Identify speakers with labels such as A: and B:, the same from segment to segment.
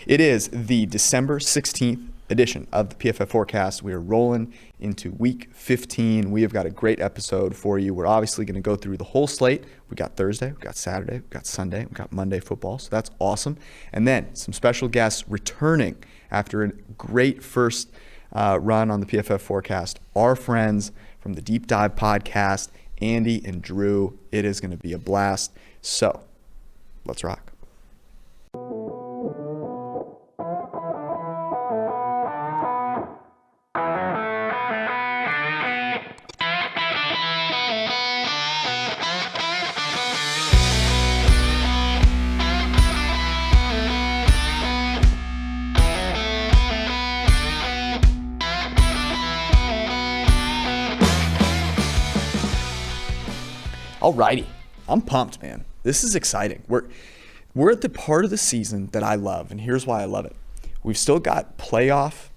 A: It is the December 16th edition of the PFF Forecast. We are rolling into week 15. We have got a great episode for you. We're obviously going to go through the whole slate. We got Thursday, we got Saturday, we got Sunday, we got Monday football. So that's awesome. And then some special guests returning after a great first run on the PFF Forecast. Our friends from the Deep Dive podcast, Andy and Drew. It is going to be a blast. So let's rock. Alrighty, I'm pumped, man. This is exciting. We're at the part of the season that I love, and here's why I love it. We've still got playoff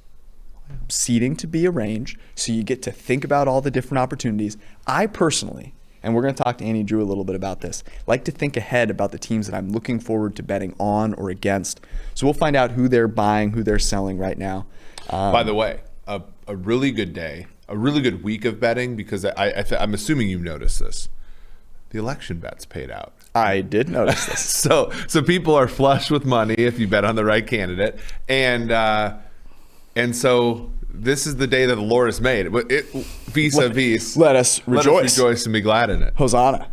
A: seeding to be arranged, so you get to think about all the different opportunities. I personally, and we're going to talk to Andy Drew a little bit about this, like to think ahead about the teams that I'm looking forward to betting on or against. So we'll find out who they're buying, who they're selling right now.
B: By the way, a really good day, a really good week of betting, because I'm assuming you've noticed this. The election bets paid out.
A: I did notice this.
B: So people are flush with money if you bet on the right candidate, and so this is the day that the Lord has made. Vis-a-vis,
A: let us rejoice
B: and be glad in it.
A: Hosanna.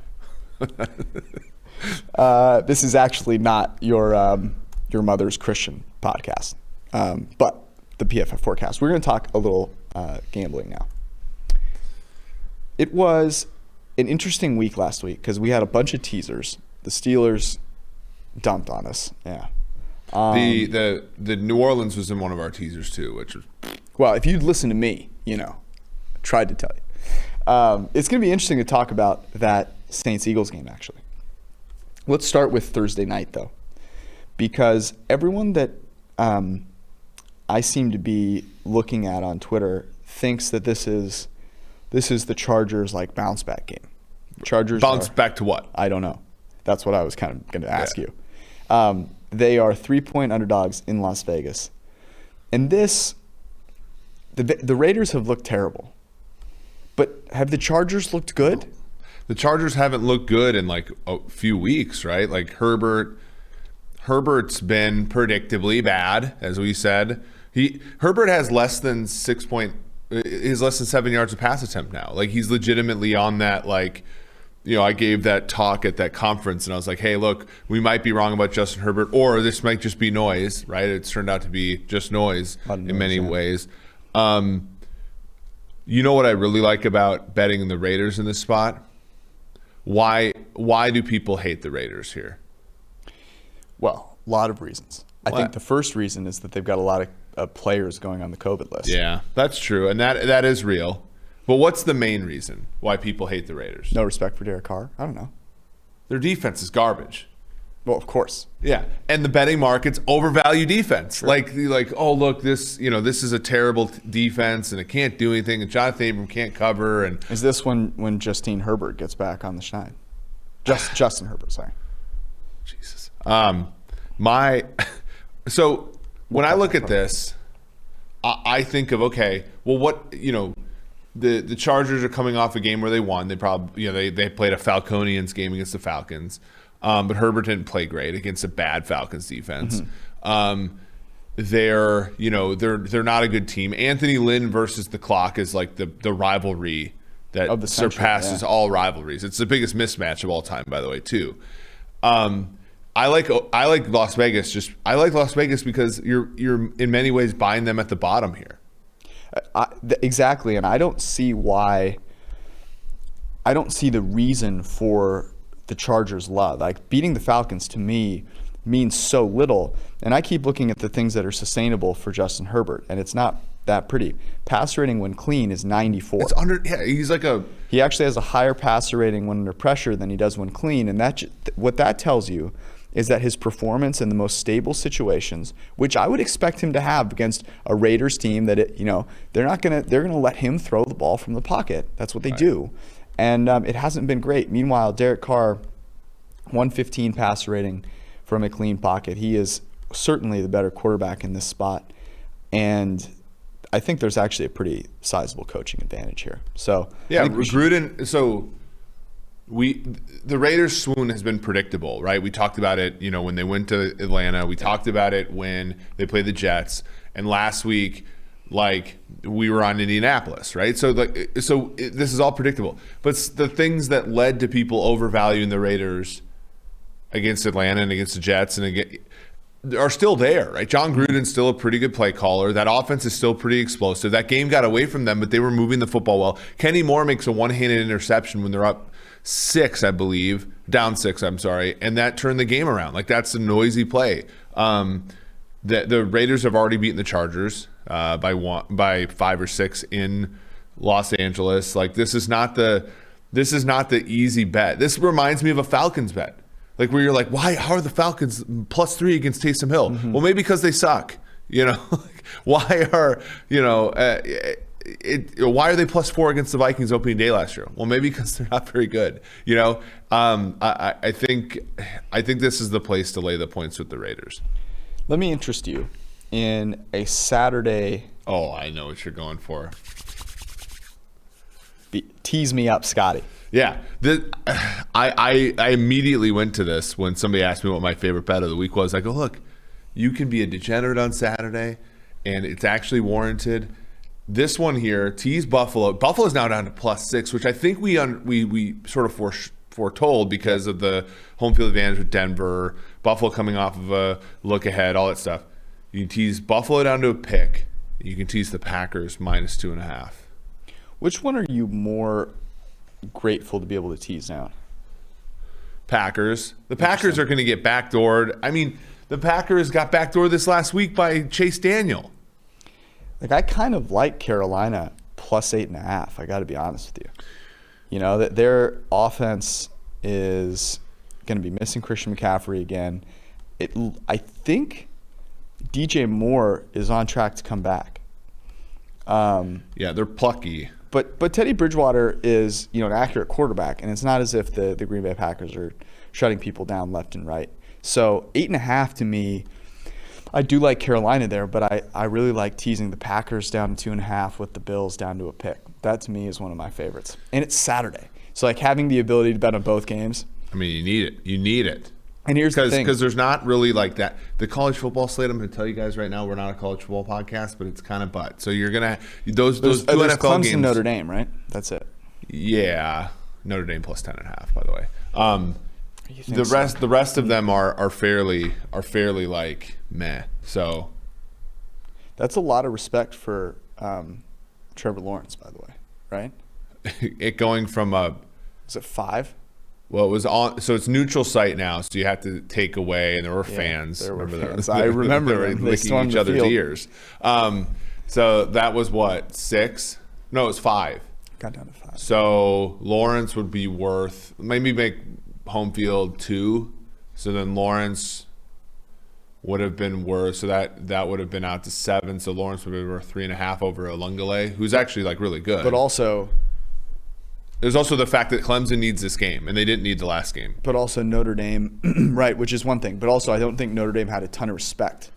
A: This is actually not your mother's Christian podcast, but the PFF Forecast. We're going to talk a little gambling now. It was an interesting week last week because we had a bunch of teasers. The Steelers dumped on us. Yeah.
B: The New Orleans was in one of our teasers too, which was...
A: Well, if you'd listen to me, I tried to tell you. It's going to be interesting to talk about that Saints-Eagles game, actually. Let's start with Thursday night, though, because everyone that I seem to be looking at on Twitter thinks that this is the Chargers bounce back game. Chargers
B: bounce back to what?
A: I don't know. That's what I was kind of going to ask you. They are 3-point underdogs in Las Vegas, and the Raiders have looked terrible, but have the Chargers looked good?
B: The Chargers haven't looked good in a few weeks, right? Herbert's been predictably bad, as we said. Herbert has less than 7 yards of pass attempt now. He's legitimately on that, I gave that talk at that conference and I was like, hey, look, we might be wrong about Justin Herbert, or this might just be noise, right? It's turned out to be just noise in many ways. You know what I really like about betting the Raiders in this spot? Why do people hate the Raiders here?
A: Well, a lot of reasons. I think the first reason is that they've got a lot of players going on the COVID list.
B: Yeah, that's true. And that is real. But what's the main reason why people hate the Raiders?
A: No respect for Derek Carr? I don't know.
B: Their defense is garbage.
A: Well, of course.
B: Yeah. And the betting markets overvalue defense.
A: Sure.
B: Oh, look, this is a terrible defense and it can't do anything and Jonathan Abram can't cover. And
A: is this when Justin Herbert gets back on the shine? Justin Herbert, sorry.
B: Jesus. So when I look at this, I think of, okay, well, what, the Chargers are coming off a game where they won. They probably, they played a Falconians game against the Falcons, but Herbert didn't play great against a bad Falcons defense. Mm-hmm. They're not a good team. Anthony Lynn versus the clock is the rivalry that surpasses all rivalries. It's the biggest mismatch of all time, by the way, too. I like Las Vegas. I like Las Vegas because you're in many ways buying them at the bottom here.
A: Exactly, and I don't see why. I don't see the reason for the Chargers' love. Beating the Falcons to me means so little, and I keep looking at the things that are sustainable for Justin Herbert, and it's not that pretty. Passer rating when clean is 94.
B: It's under. Yeah,
A: He actually has a higher passer rating when under pressure than he does when clean, and what that tells you is that his performance in the most stable situations, which I would expect him to have against a Raiders team that they're gonna let him throw the ball from the pocket. That's what they do, and it hasn't been great. Meanwhile, Derek Carr, 115 passer rating from a clean pocket. He is certainly the better quarterback in this spot. And I think there's actually a pretty sizable coaching advantage here. So
B: yeah, Gruden. So the Raiders' swoon has been predictable, right? We talked about it, when they went to Atlanta. We talked about it when they played the Jets, and last week, we were on Indianapolis, right? So this is all predictable. But the things that led to people overvaluing the Raiders against Atlanta and against the Jets are still there, right? John Gruden's still a pretty good play caller. That offense is still pretty explosive. That game got away from them, but they were moving the football well. Kenny Moore makes a one-handed interception when they're up down six, I'm sorry, and that turned the game around. That's a noisy play. The Raiders have already beaten the Chargers by 5 or 6 in Los Angeles. This is not the easy bet. This reminds me of a Falcons bet. Where you're like, why? How are the Falcons +3 against Taysom Hill? Mm-hmm. Well, maybe because they suck. Why are why are they +4 against the Vikings opening day last year? Well, maybe because they're not very good. I think this is the place to lay the points with the Raiders.
A: Let me interest you in a Saturday.
B: Oh, I know what you're going for.
A: Tease me up, Scotty.
B: Yeah, I immediately went to this when somebody asked me what my favorite bet of the week was. I go, look, you can be a degenerate on Saturday, and it's actually warranted. This one here, tease Buffalo. Buffalo's now down to +6, which I think we sort of foretold because of the home field advantage with Denver, Buffalo coming off of a look ahead, all that stuff. You can tease Buffalo down to a pick. You can tease the Packers -2.5.
A: Which one are you more grateful to be able to tease now?
B: Packers. The Packers are going to get backdoored. I mean, the Packers got backdoored this last week by Chase Daniel.
A: I kind of like Carolina +8.5. I got to be honest with you. That their offense is going to be missing Christian McCaffrey again. I think DJ Moore is on track to come back.
B: Yeah, they're plucky.
A: But Teddy Bridgewater is an accurate quarterback, and it's not as if the Green Bay Packers are shutting people down left and right. So 8.5 to me, I do like Carolina there, but I really like teasing the Packers down to 2.5 with the Bills down to a pick. That to me is one of my favorites, and it's Saturday, so having the ability to bet on both games.
B: I mean, you need it. You need it.
A: And here's the thing.
B: Because there's not really that. The college football slate, I'm going to tell you guys right now, we're not a college football podcast, but it's kind of butt. So you're going to – those two NFL
A: Clemson,
B: games.
A: Notre Dame, right? That's it.
B: Yeah. Notre Dame +10.5, by the way. The rest of them are fairly meh. So
A: that's a lot of respect for Trevor Lawrence, by the way, right?
B: It going from
A: is it 5?
B: Well, it was on. So it's neutral site now, so you have to take away, and there were fans.
A: There were fans. I remember
B: they were licking each other's ears. So that was what, 6? No, it was 5.
A: Got down to 5.
B: So Lawrence would be worth maybe make home field 2. So then Lawrence would have been worth. So that would have been out to 7. So Lawrence would have been worth 3.5 over Alungale, who's actually really good.
A: But also.
B: There's also the fact that Clemson needs this game, and they didn't need the last game.
A: But also Notre Dame, right, which is one thing. But also I don't think Notre Dame had a ton of respect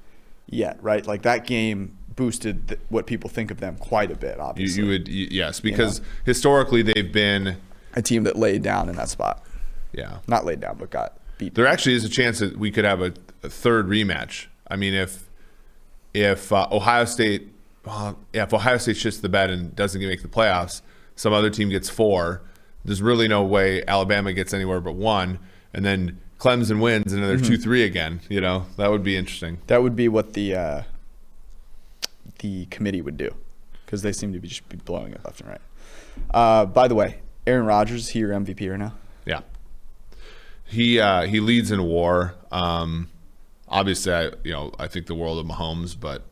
A: yet, right? That game boosted what people think of them quite a bit, obviously.
B: Yes, because historically they've been
A: a team that laid down in that spot.
B: Yeah.
A: Not laid down, but got beat.
B: There actually is a chance that we could have a third rematch. I mean, if Ohio State shits the bed and doesn't make the playoffs, some other team gets 4. There's really no way Alabama gets anywhere but 1, and then Clemson wins another 2-3 again. That would be interesting.
A: That would be what the committee would do, because they seem to just be blowing it left and right. By the way, Aaron Rodgers, is he your MVP right now?
B: Yeah, he leads in WAR. Obviously, I think the world of Mahomes, but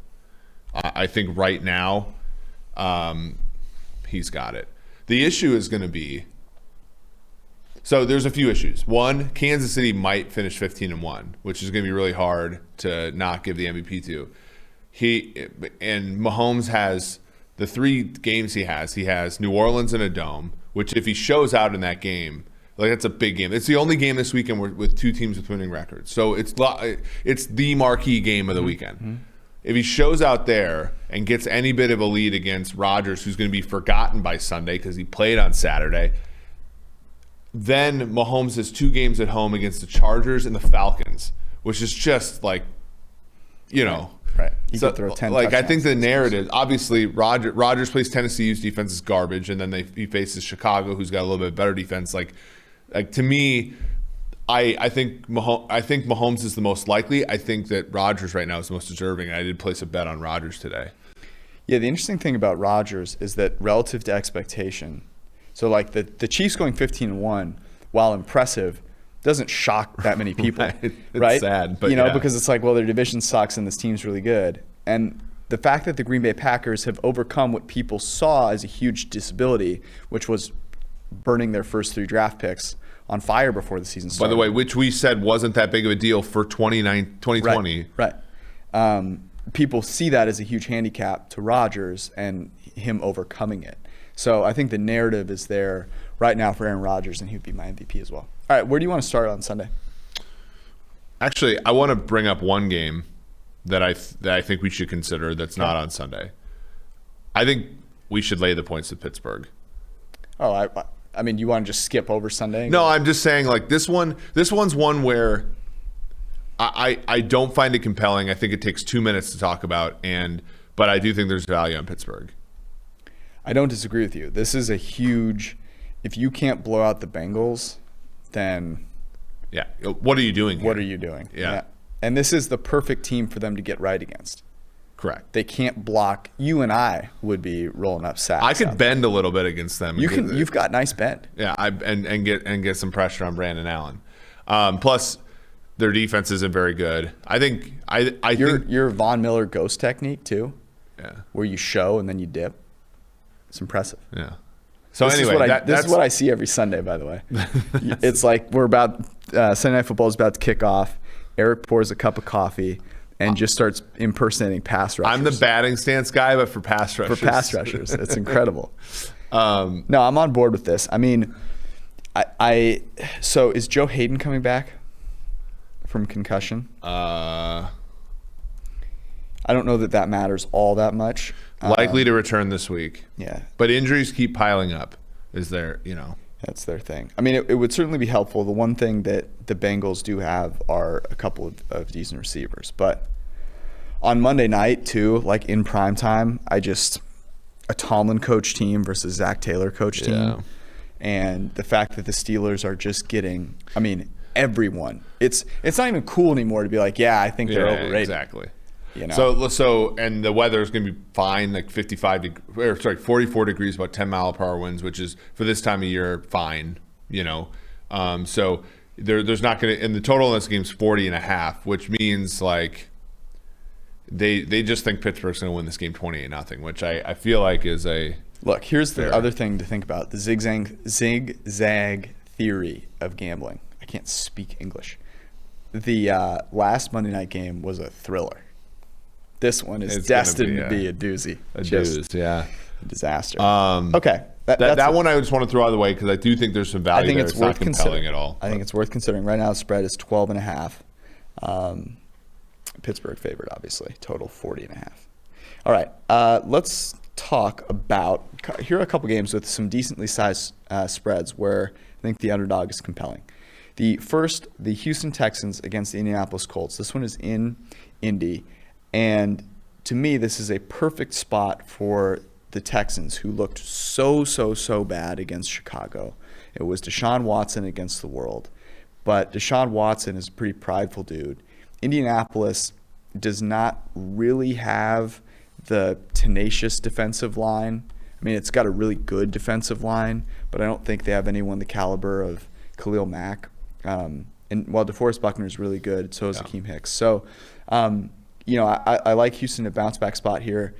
B: I think right now, he's got it. The issue is going to be, so there's a few issues. One, Kansas City might finish 15-1, which is going to be really hard to not give the MVP to. And Mahomes has the 3 games he has. He has New Orleans in a dome, which if he shows out in that game, Like, that's a big game. It's the only game this weekend with two teams with winning records. So it's the marquee game of the weekend. Mm-hmm. If he shows out there and gets any bit of a lead against Rodgers, who's going to be forgotten by Sunday because he played on Saturday, then Mahomes has 2 games at home against the Chargers and the Falcons, which is just like,
A: Right. He could throw 10
B: I think the narrative, obviously, Rodgers plays Tennessee, whose defense is garbage, and then he faces Chicago, who's got a little bit better defense. Like to me, I think Mahomes is the most likely. I think that Rodgers right now is the most deserving. I did place a bet on Rodgers today.
A: Yeah, the interesting thing about Rodgers is that relative to expectation, so like the Chiefs going 15-1, while impressive, doesn't shock that many people, right?
B: It's sad, but
A: because it's like, well, their division sucks and this team's really good. And the fact that the Green Bay Packers have overcome what people saw as a huge disability, which was burning their first 3 draft picks on fire before the season started.
B: By the way, which we said wasn't that big of a deal for 2020.
A: Right. People see that as a huge handicap to Rodgers and him overcoming it. So I think the narrative is there right now for Aaron Rodgers, and he would be my MVP as well. All right, where do you want to start on Sunday?
B: Actually, I want to bring up one game that I think we should consider that's not on Sunday. I think we should lay the points to Pittsburgh.
A: Oh, I mean, you want to just skip over Sunday?
B: No, I'm just saying, like, this one's one where I don't find it compelling. I think it takes 2 minutes to talk about, but I do think there's value on Pittsburgh.
A: I don't disagree with you. This is a huge. If you can't blow out the Bengals, then
B: what are you doing here?
A: What are you doing?
B: Yeah.
A: And this is the perfect team for them to get right against.
B: Correct.
A: They can't block. You and I would be rolling up sacks.
B: I could bend a little bit against them.
A: You've got nice bend.
B: Yeah, and get some pressure on Brandon Allen. Plus, their defense isn't very good. I think
A: your Von Miller ghost technique too.
B: Yeah.
A: Where you show and then you dip. It's impressive.
B: Yeah. So
A: this is what I see every Sunday, by the way. It's like Sunday Night Football is about to kick off. Eric pours a cup of coffee and just starts impersonating pass rushers.
B: I'm the batting stance guy, but for pass rushers.
A: For pass rushers. It's incredible. No, I'm on board with this. I mean, so is Joe Hayden coming back from concussion?
B: I
A: don't know that matters all that much.
B: Likely to return this week.
A: Yeah.
B: But injuries keep piling up. Is there,
A: That's their thing. I mean, it would certainly be helpful. The one thing that the Bengals do have are a couple of decent receivers. But on Monday night, too, like in prime time, a Tomlin coach team versus Zach Taylor coach team.
B: Yeah.
A: And the fact that the Steelers are just getting, everyone. It's not even cool anymore to be like, I think they're overrated.
B: Exactly.
A: So
B: and the weather is going to be fine, like 44 degrees, about 10-mile-per-hour winds, which is for this time of year fine. So there's not going to, and the total in this game is 40.5, which means like they just think Pittsburgh's going to win this game 28-0, which I feel like is a
A: look. Here's the other thing to think about: the zigzag theory of gambling. I can't speak English. The last Monday night game was a thriller. This one is destined to be a doozy.
B: A
A: disaster.
B: Okay. That one I just want to throw out of the way because I do think there's some value there. It's not compelling at all.
A: I think it's worth considering. Right now the spread is 12.5. Pittsburgh favored, obviously. Total 40.5. All right. Let's talk about – here are a couple games with some decently sized spreads where I think the underdog is compelling. The first, the Houston Texans against the Indianapolis Colts. This one is in Indy. And to me, this is a perfect spot for the Texans, who looked so bad against Chicago. It was Deshaun Watson against the world. But Deshaun Watson is a pretty prideful dude. Indianapolis does not really have the tenacious defensive line. I mean, it's got a really good defensive line, but I don't think they have anyone the caliber of Khalil Mack. And while DeForest Buckner is really good, so is Akeem Hicks. So, I like Houston to bounce back spot here.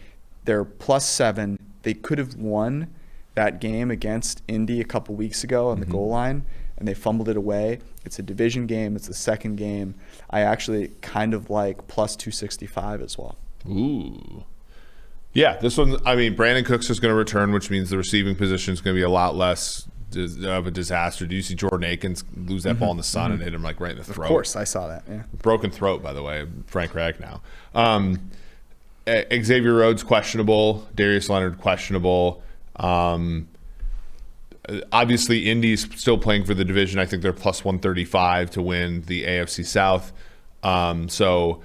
A: They're +7. They could have won that game against Indy a couple weeks ago on the goal line, and they fumbled it away. It's a division game. It's the second game. I actually kind of like +265 as well.
B: Ooh. Yeah, this one, Brandon Cooks is going to return, which means the receiving position is going to be a lot less of a disaster. Do you see Jordan Akins lose that ball in the sun and hit him like right in the throat?
A: Of course, I saw that. Yeah.
B: Broken throat, by the way. Frank Ragnow. Xavier Rhodes questionable. Darius Leonard questionable. Obviously, Indy's still playing for the division. I think they're plus 135 to win the AFC South. So,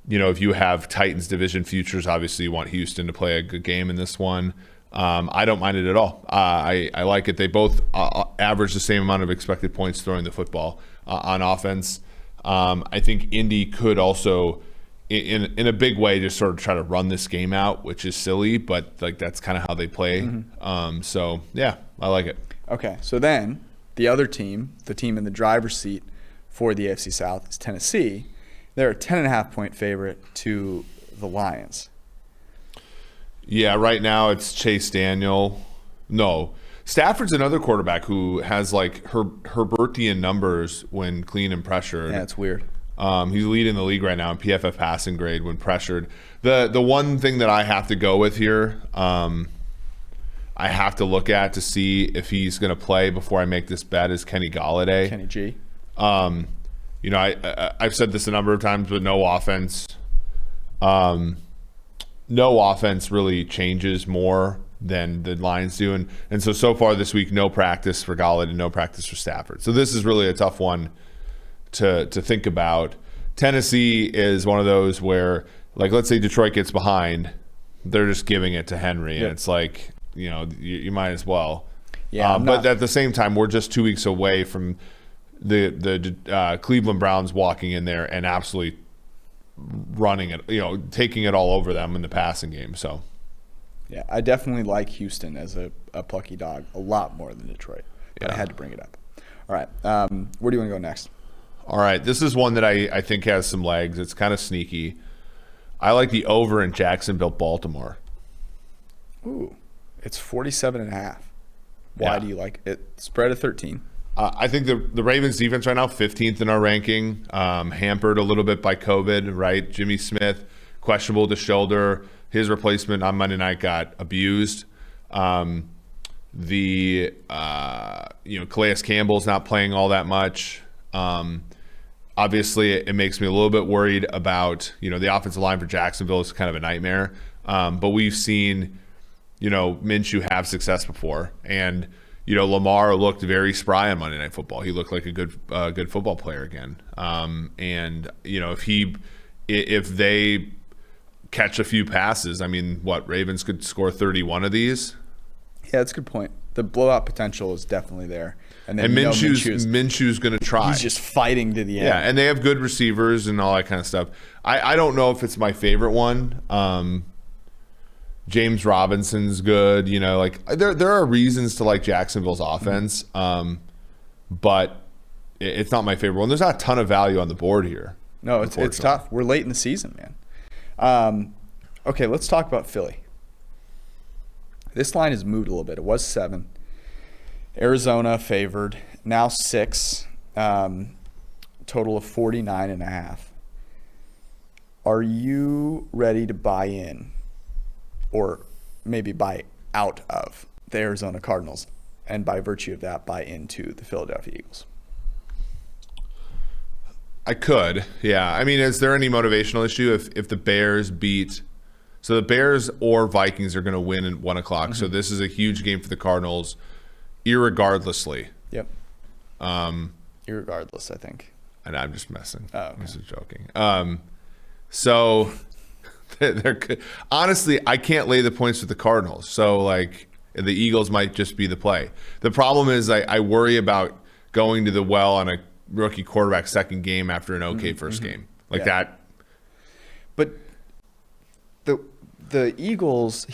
B: if you have Titans division futures, obviously you want Houston to play a good game in this one. I don't mind it at all. I like it. They both average the same amount of expected points throwing the football on offense. I think Indy could also, in a big way, just sort of try to run this game out, which is silly, but like that's kind of how they play. So yeah, I like it.
A: Okay, so then the other team, the team in the driver's seat for the AFC South, is Tennessee. They're a 10.5-point favorite to the Lions.
B: Yeah, right now it's Chase Daniel. No, Stafford's another quarterback who has like Herbertian numbers when clean and pressured.
A: Yeah, it's weird.
B: He's leading the league right now in PFF passing grade when pressured. The one thing that I have to go with here, I have to look at to see if he's going to play before I make this bet is Kenny Golladay.
A: Kenny G.
B: I've said this a number of times, but no offense really changes more than the Lions do. And so far this week, no practice for Golladay and no practice for Stafford. So this is really a tough one to think about. Tennessee is one of those where, like, let's say Detroit gets behind, they're just giving it to Henry. And it's like, you might as well.
A: Yeah,
B: but at the same time, we're just 2 weeks away from the Cleveland Browns walking in there and absolutely running it, taking it all over them in the passing game. So,
A: yeah, I definitely like Houston as a plucky dog a lot more than Detroit. But I had to bring it up. All right, where do you want to go next?
B: All right, this is one that I think has some legs. It's kind of sneaky. I like the over in Jacksonville, Baltimore.
A: Ooh, it's 47.5. Why do you like it? Spread of 13.
B: I think the Ravens defense right now, 15th in our ranking, hampered a little bit by COVID, right? Jimmy Smith, questionable to shoulder. His replacement on Monday night got abused. Calais Campbell's not playing all that much. Obviously, it makes me a little bit worried about, the offensive line for Jacksonville is kind of a nightmare. But we've seen, Minshew have success before. And, Lamar looked very spry on Monday Night Football. He looked like a good football player again. If they catch a few passes, Ravens could score 31 of these?
A: Yeah, that's a good point. The blowout potential is definitely there. And
B: Minshew's going to try.
A: He's just fighting to the end.
B: Yeah, and they have good receivers and all that kind of stuff. I don't know if it's my favorite one. James Robinson's good. There are reasons to like Jacksonville's offense, but it's not my favorite one. There's not a ton of value on the board here.
A: No, it's tough. We're late in the season, man. Okay, let's talk about Philly. This line has moved a little bit. It was 7. Arizona favored, now 6, total of 49.5. Are you ready to buy in, or maybe buy out of the Arizona Cardinals, and by virtue of that, buy into the Philadelphia Eagles?
B: I could, yeah. Is there any motivational issue if the Bears beat? So the Bears or Vikings are going to win at 1 o'clock. Mm-hmm. So this is a huge game for the Cardinals, irregardlessly.
A: Yep. Irregardless, I think.
B: And I'm just messing.
A: Oh, okay.
B: I'm just joking. So honestly, I can't lay the points with the Cardinals. So the Eagles might just be the play. The problem is I worry about going to the well on a rookie quarterback second game after an okay first game that.
A: But the Eagles,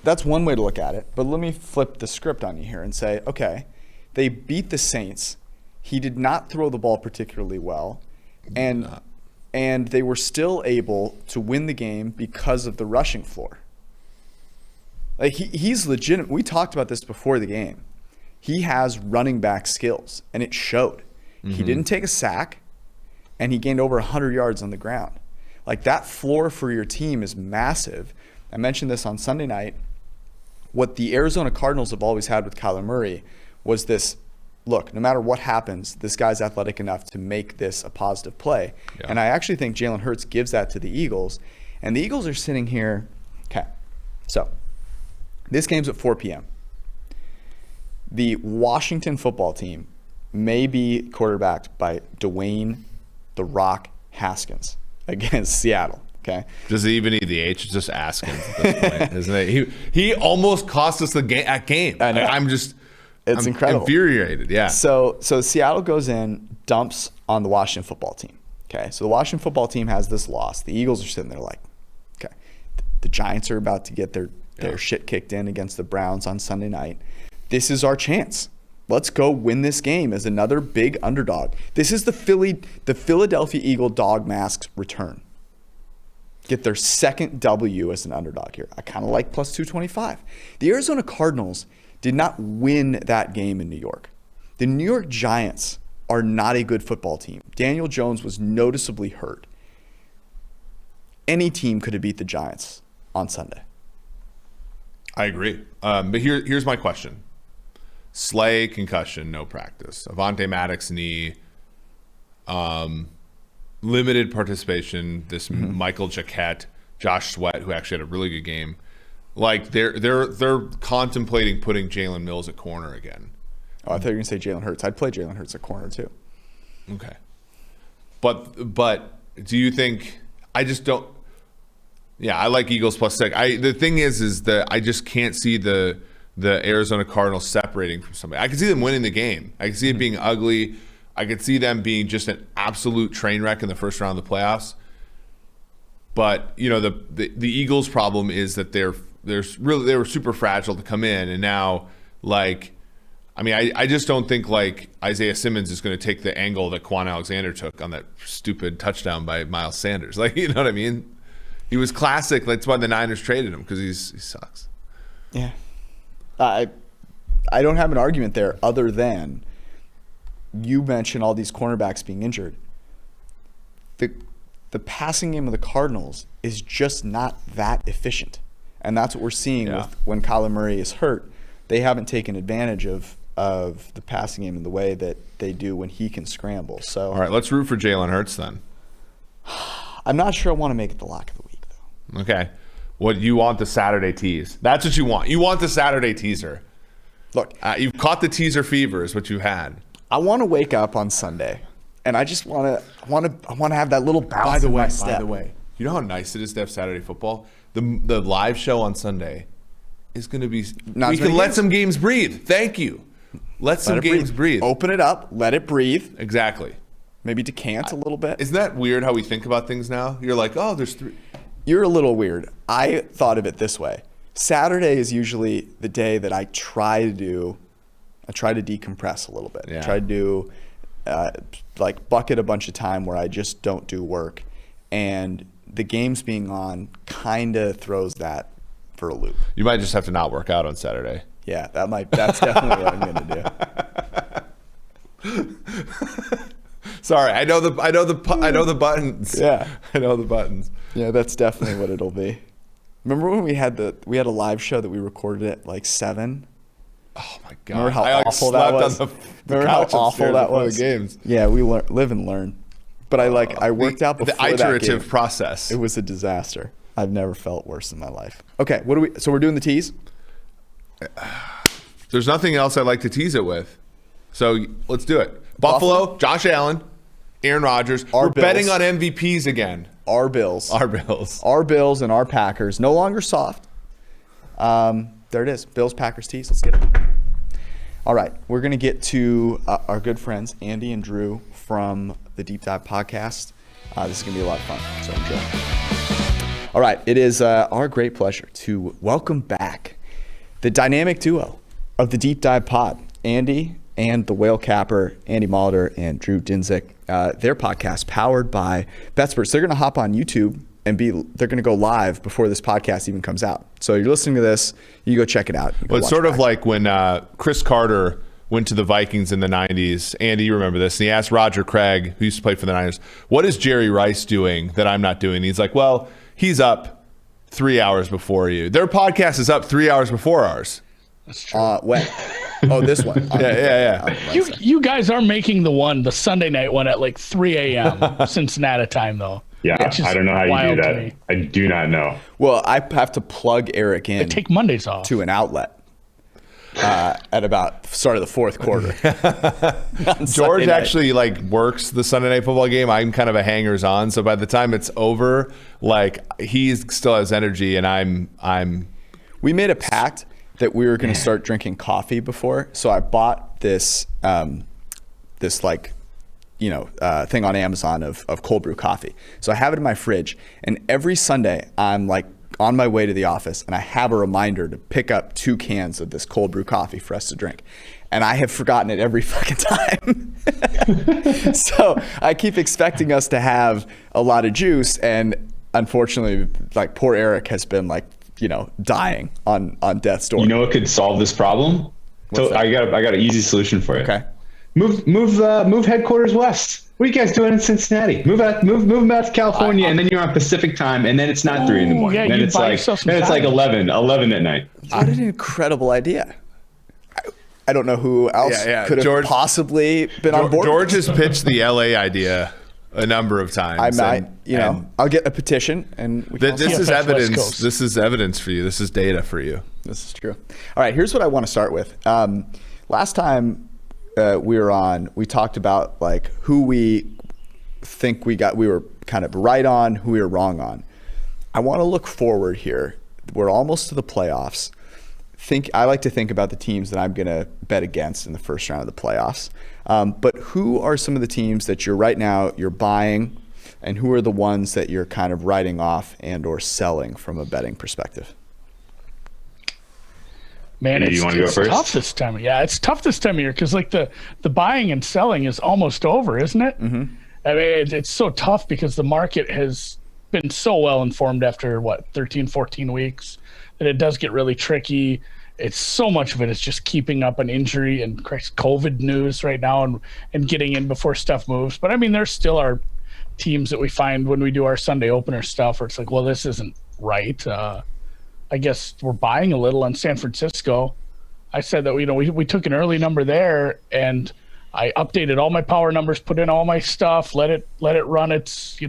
A: that's one way to look at it. But let me flip the script on you here and say, okay, they beat the Saints. He did not throw the ball particularly well, and they were still able to win the game because of the rushing floor. He's legitimate. We talked about this before the game. He has running back skills, and it showed. Mm-hmm. He didn't take a sack, and he gained over 100 yards on the ground. That floor for your team is massive. I mentioned this on Sunday night. What the Arizona Cardinals have always had with Kyler Murray was this, look, no matter what happens, this guy's athletic enough to make this a positive play. Yeah. And I actually think Jalen Hurts gives that to the Eagles. And the Eagles are sitting here. Okay, so this game's at 4 p.m. The Washington football team may be quarterbacked by Dwayne "The Rock" Haskins against Seattle. Okay.
B: Does he even need the H? It's just Haskins at this point, isn't it? He almost cost us the game.
A: I know.
B: I'm
A: incredible.
B: Infuriated. Yeah.
A: So Seattle goes in, dumps on the Washington football team. Okay. So the Washington football team has this loss. The Eagles are sitting there like, okay, the Giants are about to get their shit kicked in against the Browns on Sunday night. This is our chance. Let's go win this game as another big underdog. This is the Philadelphia Eagle dog masks return. Get their second W as an underdog here. I kind of like plus 225. The Arizona Cardinals did not win that game in New York. The New York Giants are not a good football team. Daniel Jones was noticeably hurt. Any team could have beat the Giants on Sunday.
B: I agree. But here's my question. Slay, concussion, no practice. Avonte Maddox knee, limited participation. This Michael Jacquet, Josh Sweat, who actually had a really good game. Like they're contemplating putting Jalen Mills at corner again.
A: Oh, I thought you were gonna say Jalen Hurts. I'd play Jalen Hurts at corner too.
B: Okay, but do you think? I just don't. Yeah, I like Eagles plus 6. The thing is that I just can't see the Arizona Cardinals separating from somebody. I can see them winning the game. I can see it being ugly. I could see them being just an absolute train wreck in the first round of the playoffs. But the Eagles' problem is that they were super fragile to come in, and now I just don't think Isaiah Simmons is going to take the angle that Quan Alexander took on that stupid touchdown by Miles Sanders. You know what I mean? He was classic. That's why the Niners traded him, because he sucks.
A: Yeah. I don't have an argument there other than you mentioned all these cornerbacks being injured. The passing game of the Cardinals is just not that efficient. And that's what we're seeing with when Kyler Murray is hurt. They haven't taken advantage of the passing game in the way that they do when he can scramble. So
B: all right, let's root for Jalen Hurts then.
A: I'm not sure I want to make it the lock of the week, though.
B: Okay. What you want, the Saturday tease. That's what you want. You want the Saturday teaser.
A: Look,
B: you've caught the teaser fever is what you had.
A: I want to wake up on Sunday, and I just want to have that little bounce in my step.
B: By the way, you know how nice it is to have Saturday football? The live show on Sunday is going to be. We can let some games breathe. Thank you. Let some games breathe.
A: Open it up. Let it breathe.
B: Exactly.
A: Maybe decant a little bit.
B: Isn't that weird how we think about things now? You're like, oh, there's 3.
A: You're a little weird. I thought of it this way. Saturday is usually the day that I try to decompress a little bit.
B: Yeah.
A: I try to do bucket a bunch of time where I just don't do work. And the games being on kind of throws that for a loop.
B: You might just have to not work out on Saturday.
A: Yeah, that's definitely what I'm going to do. Sorry, I know the buttons.
B: Yeah, I know the buttons.
A: Yeah, that's definitely what it'll be. Remember when we had a live show that we recorded at like 7?
B: Oh my god!
A: Remember how awful that was?
B: Remember how awful that was? The games.
A: Yeah, we live and learn. But I worked out before
B: the iterative
A: that game.
B: Process.
A: It was a disaster. I've never felt worse in my life. Okay, so we're doing the tease?
B: There's nothing else I'd like to tease it with. So let's do it. Buffalo, Josh Allen, Aaron Rodgers. We're betting on MVPs again.
A: Our Bills.
B: Our Bills.
A: Our Bills and our Packers. No longer soft. There it is. Bills, Packers tease. Let's get it. All right. We're going to get to our good friends, Andy and Drew from the Deep Dive Podcast. This is going to be a lot of fun, so enjoy. All right. It is our great pleasure to welcome back the dynamic duo of the Deep Dive Pod, Andy and the whale capper, Andy Molitor and Drew Dinsick. Their podcast powered by BetSperts. They're going to hop on YouTube and they're going to go live before this podcast even comes out. So you're listening to this, you go check it out.
B: Well, it's sort of like when Chris Carter went to the Vikings in the 90s. Andy, you remember this. And he asked Roger Craig, who used to play for the Niners, what is Jerry Rice doing that I'm not doing? And he's like, well, he's up 3 hours before you. Their podcast is up 3 hours before ours.
C: That's true.
A: Oh, this one.
B: Yeah.
C: You guys are making the Sunday night one at like 3 a.m. Cincinnati time, though.
D: Yeah, I don't know how you do that. I do not know.
A: Well, I have to plug Eric in.
C: I take Mondays off
A: to an outlet at about start of the fourth quarter.
B: George actually like works the Sunday night football game. I'm kind of a hangers on, so by the time it's over, like he still has energy, and I'm.
A: We made a pact that we were going to start drinking coffee before, so I bought this thing on Amazon of cold brew coffee. So I have it in my fridge, and every Sunday I'm like on my way to the office, and I have a reminder to pick up 2 cans of this cold brew coffee for us to drink. And I have forgotten it every fucking time. So I keep expecting us to have a lot of juice, and unfortunately, like poor Eric has been like, dying on death's door.
D: You know what could solve this problem? So I got an easy solution for you.
A: Okay.
D: Move headquarters west. What are you guys doing in Cincinnati? Move out to California, and then you're on Pacific time, and then it's not 3 in the morning.
C: Yeah,
D: then it's like 11 at night.
A: What an incredible idea. I don't know who else could have possibly been on board.
B: George has pitched the LA idea a number of times.
A: I'll get a petition, and
B: this is evidence. This is evidence for you. This is data for you.
A: This is true. All right, here's what I want to start with. Last time we were on, we talked about like who we think we were kind of right on, who we were wrong on. I want to look forward here. We're almost to the playoffs. I like to think about the teams that I'm going to bet against in the first round of the playoffs. But who are some of the teams that you're buying, and who are the ones that you're kind of writing off and or selling from a betting perspective?
C: Man,
D: you want to go first?
C: Tough this time. Yeah, it's tough this time of year because like the buying and selling is almost over, isn't it? Mm-hmm. I mean, it's so tough because the market has been so well informed after 13, 14 weeks that it does get really tricky. It's so much of it is just keeping up an injury and COVID news right now and getting in before stuff moves. But I mean, there still are teams that we find when we do our Sunday opener stuff where it's like, well, this isn't right. I guess we're buying a little on San Francisco. I said that we took an early number there, and I updated all my power numbers, put in all my stuff, let it run its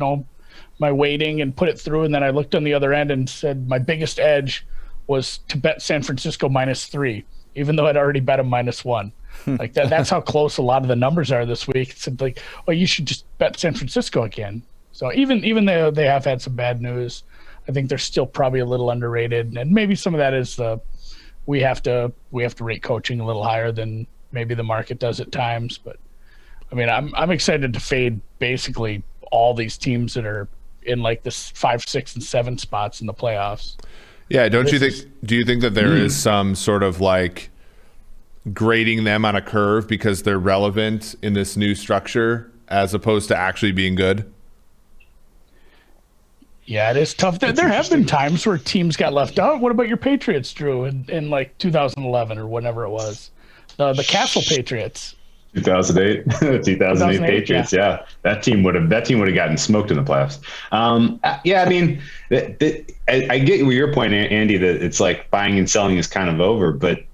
C: my weighting and put it through, and then I looked on the other end and said my biggest edge was to bet San Francisco -3, even though I'd already bet them -1. Like that's how close a lot of the numbers are this week. It's like, well, you should just bet San Francisco again. So even though they have had some bad news, I think they're still probably a little underrated, and maybe some of that is we have to rate coaching a little higher than maybe the market does at times. But I mean, I'm excited to fade basically all these teams that are in like this 5, 6, and 7 spots in the playoffs.
B: Yeah, do you think that there is some sort of like grading them on a curve because they're relevant in this new structure as opposed to actually being good?
C: Yeah, it is tough. There have been times where teams got left out. What about your Patriots, Drew, in like 2011 or whenever it was? The Castle Patriots.
D: 2008 Patriots. Yeah. That team would have gotten smoked in the playoffs. I mean, I get your point, Andy, that it's like buying and selling is kind of over, but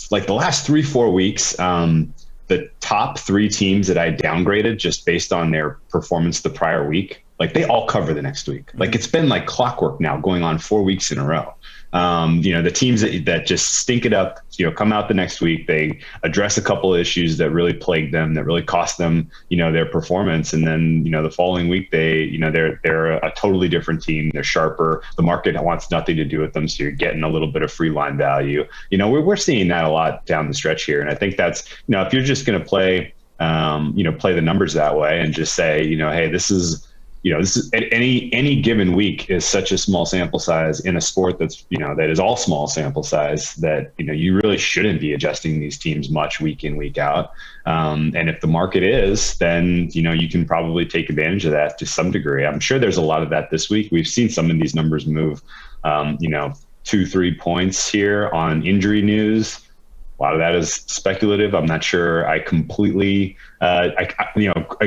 D: like the last 3-4 weeks, the top 3 teams that I downgraded just based on their performance the prior week, like they all cover the next week. Like it's been like clockwork now going on 4 weeks in a row. The teams that just stink it up, come out the next week, they address a couple of issues that really plagued them, that really cost them, their performance. And then, the following week, they're a totally different team. They're sharper. The market wants nothing to do with them. So you're getting a little bit of free line value. We're seeing that a lot down the stretch here. And I think that's, if you're just going to play the numbers that way and just say, hey, this is any given week is such a small sample size in a sport that's, that is all small sample size that, you really shouldn't be adjusting these teams much week in, week out. And if the market is, then, you can probably take advantage of that to some degree. I'm sure there's a lot of that this week. We've seen some of these numbers move, 2-3 points here on injury news. A lot of that is speculative. I'm not sure I completely, I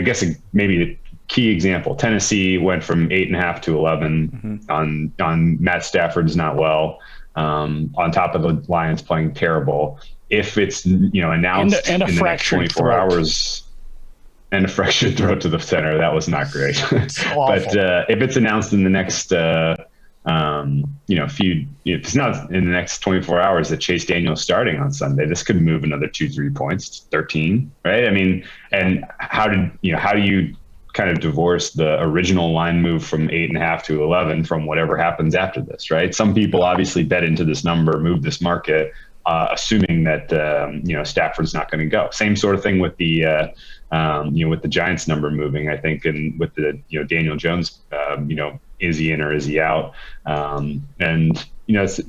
D: guess maybe key example. Tennessee went from 8.5 to 11 on Matt Stafford's not well. On top of the Lions playing terrible. If it's announced
C: and a
D: in the next 24 hours, and a fractured throat to the center, that was not great. But if it's announced in the next if it's not in the next 24 hours that Chase Daniel's starting on Sunday, this could move another 2-3 points to 13, right? I mean, and how do you kind of divorce the original line move from 8.5 to 11 from whatever happens after this, right? Some people obviously bet into this number, move this market, assuming that Stafford's not going to go. Same sort of thing with the with the Giants number moving, I think, and with the Daniel Jones, is he in or is he out? And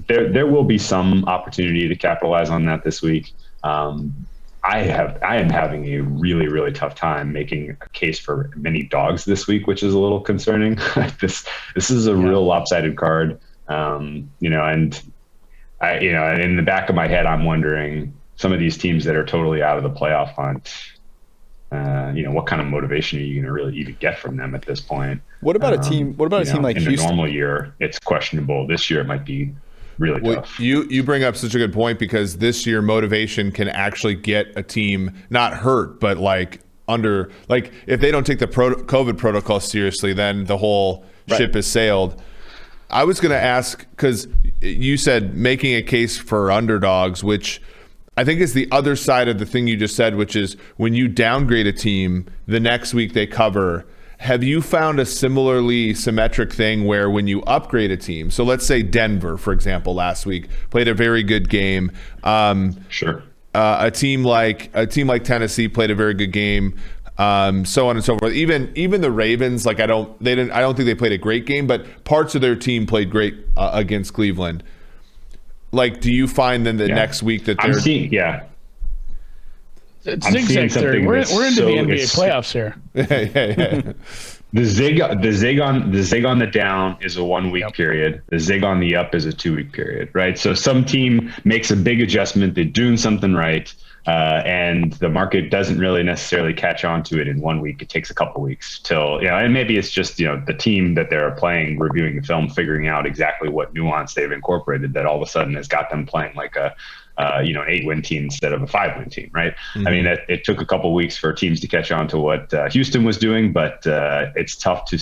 D: there will be some opportunity to capitalize on that this week. I am having a really, really tough time making a case for many dogs this week, which is a little concerning. This is a real lopsided card, and I in the back of my head, I'm wondering some of these teams that are totally out of the playoff hunt. What kind of motivation are you going to really even get from them at this point?
A: What about a team? What about a team like
D: in
A: Houston?
D: In a normal year, it's questionable. This year, it might be really tough.
B: You bring up such a good point, because this year motivation can actually get a team not hurt, but if they don't take the COVID protocol seriously, then the whole ship has sailed. I was going to ask, because you said making a case for underdogs, which I think is the other side of the thing you just said, which is when you downgrade a team, the next week they cover. Have you found a similarly symmetric thing where when you upgrade a team, so let's say Denver, for example, last week played a very good game.
D: Sure.
B: A team like Tennessee played a very good game. So on and so forth. Even the Ravens, I don't think they played a great game, but parts of their team played great against Cleveland. Do you find then the next week that they're
C: It's zigzag theory. We're into the NBA playoffs here.
B: Yeah.
D: The zig on the down is a 1 week period. The zig on the up is a 2 week period, right? So some team makes a big adjustment, they're doing something right, and the market doesn't really necessarily catch on to it in 1 week. It takes a couple weeks till, and maybe it's just, the team that they're playing, reviewing the film, figuring out exactly what nuance they've incorporated that all of a sudden has got them playing like an 8-win team instead of a 5-win team, right? Mm-hmm. I mean, it took a couple weeks for teams to catch on to what Houston was doing, but it's tough to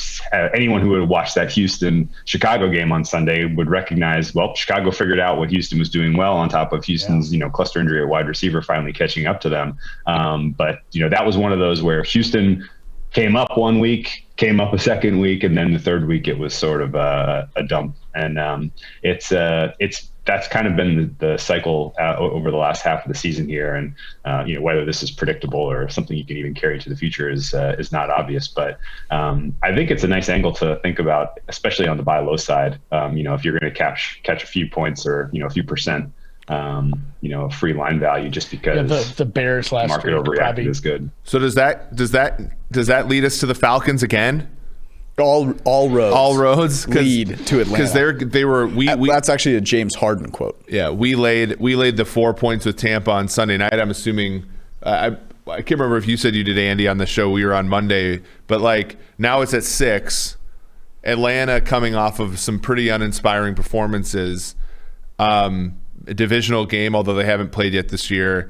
D: anyone who would watch that Houston-Chicago game on Sunday would recognize, well, Chicago figured out what Houston was doing well on top of Houston's, cluster injury at wide receiver finally catching up to them. But that was one of those where Houston came up 1 week, came up a second week, and then the third week it was sort of a dump. And that's kind of been the cycle over the last half of the season here. And, whether this is predictable or something you can even carry to the future is not obvious. But I think it's a nice angle to think about, especially on the buy low side. If you're going to catch a few points or, a few percent, free line value just because
C: the Bears last
D: market
C: week
D: overreacted is good.
B: So does that lead us to the Falcons again?
A: All roads lead to Atlanta,
B: because
A: that's actually a James Harden quote.
B: Yeah, we laid the 4 points with Tampa on Sunday night. I'm assuming I can't remember if you said you did, Andy, on the show. We were on Monday, but now it's at 6. Atlanta coming off of some pretty uninspiring performances. A divisional game, although they haven't played yet this year.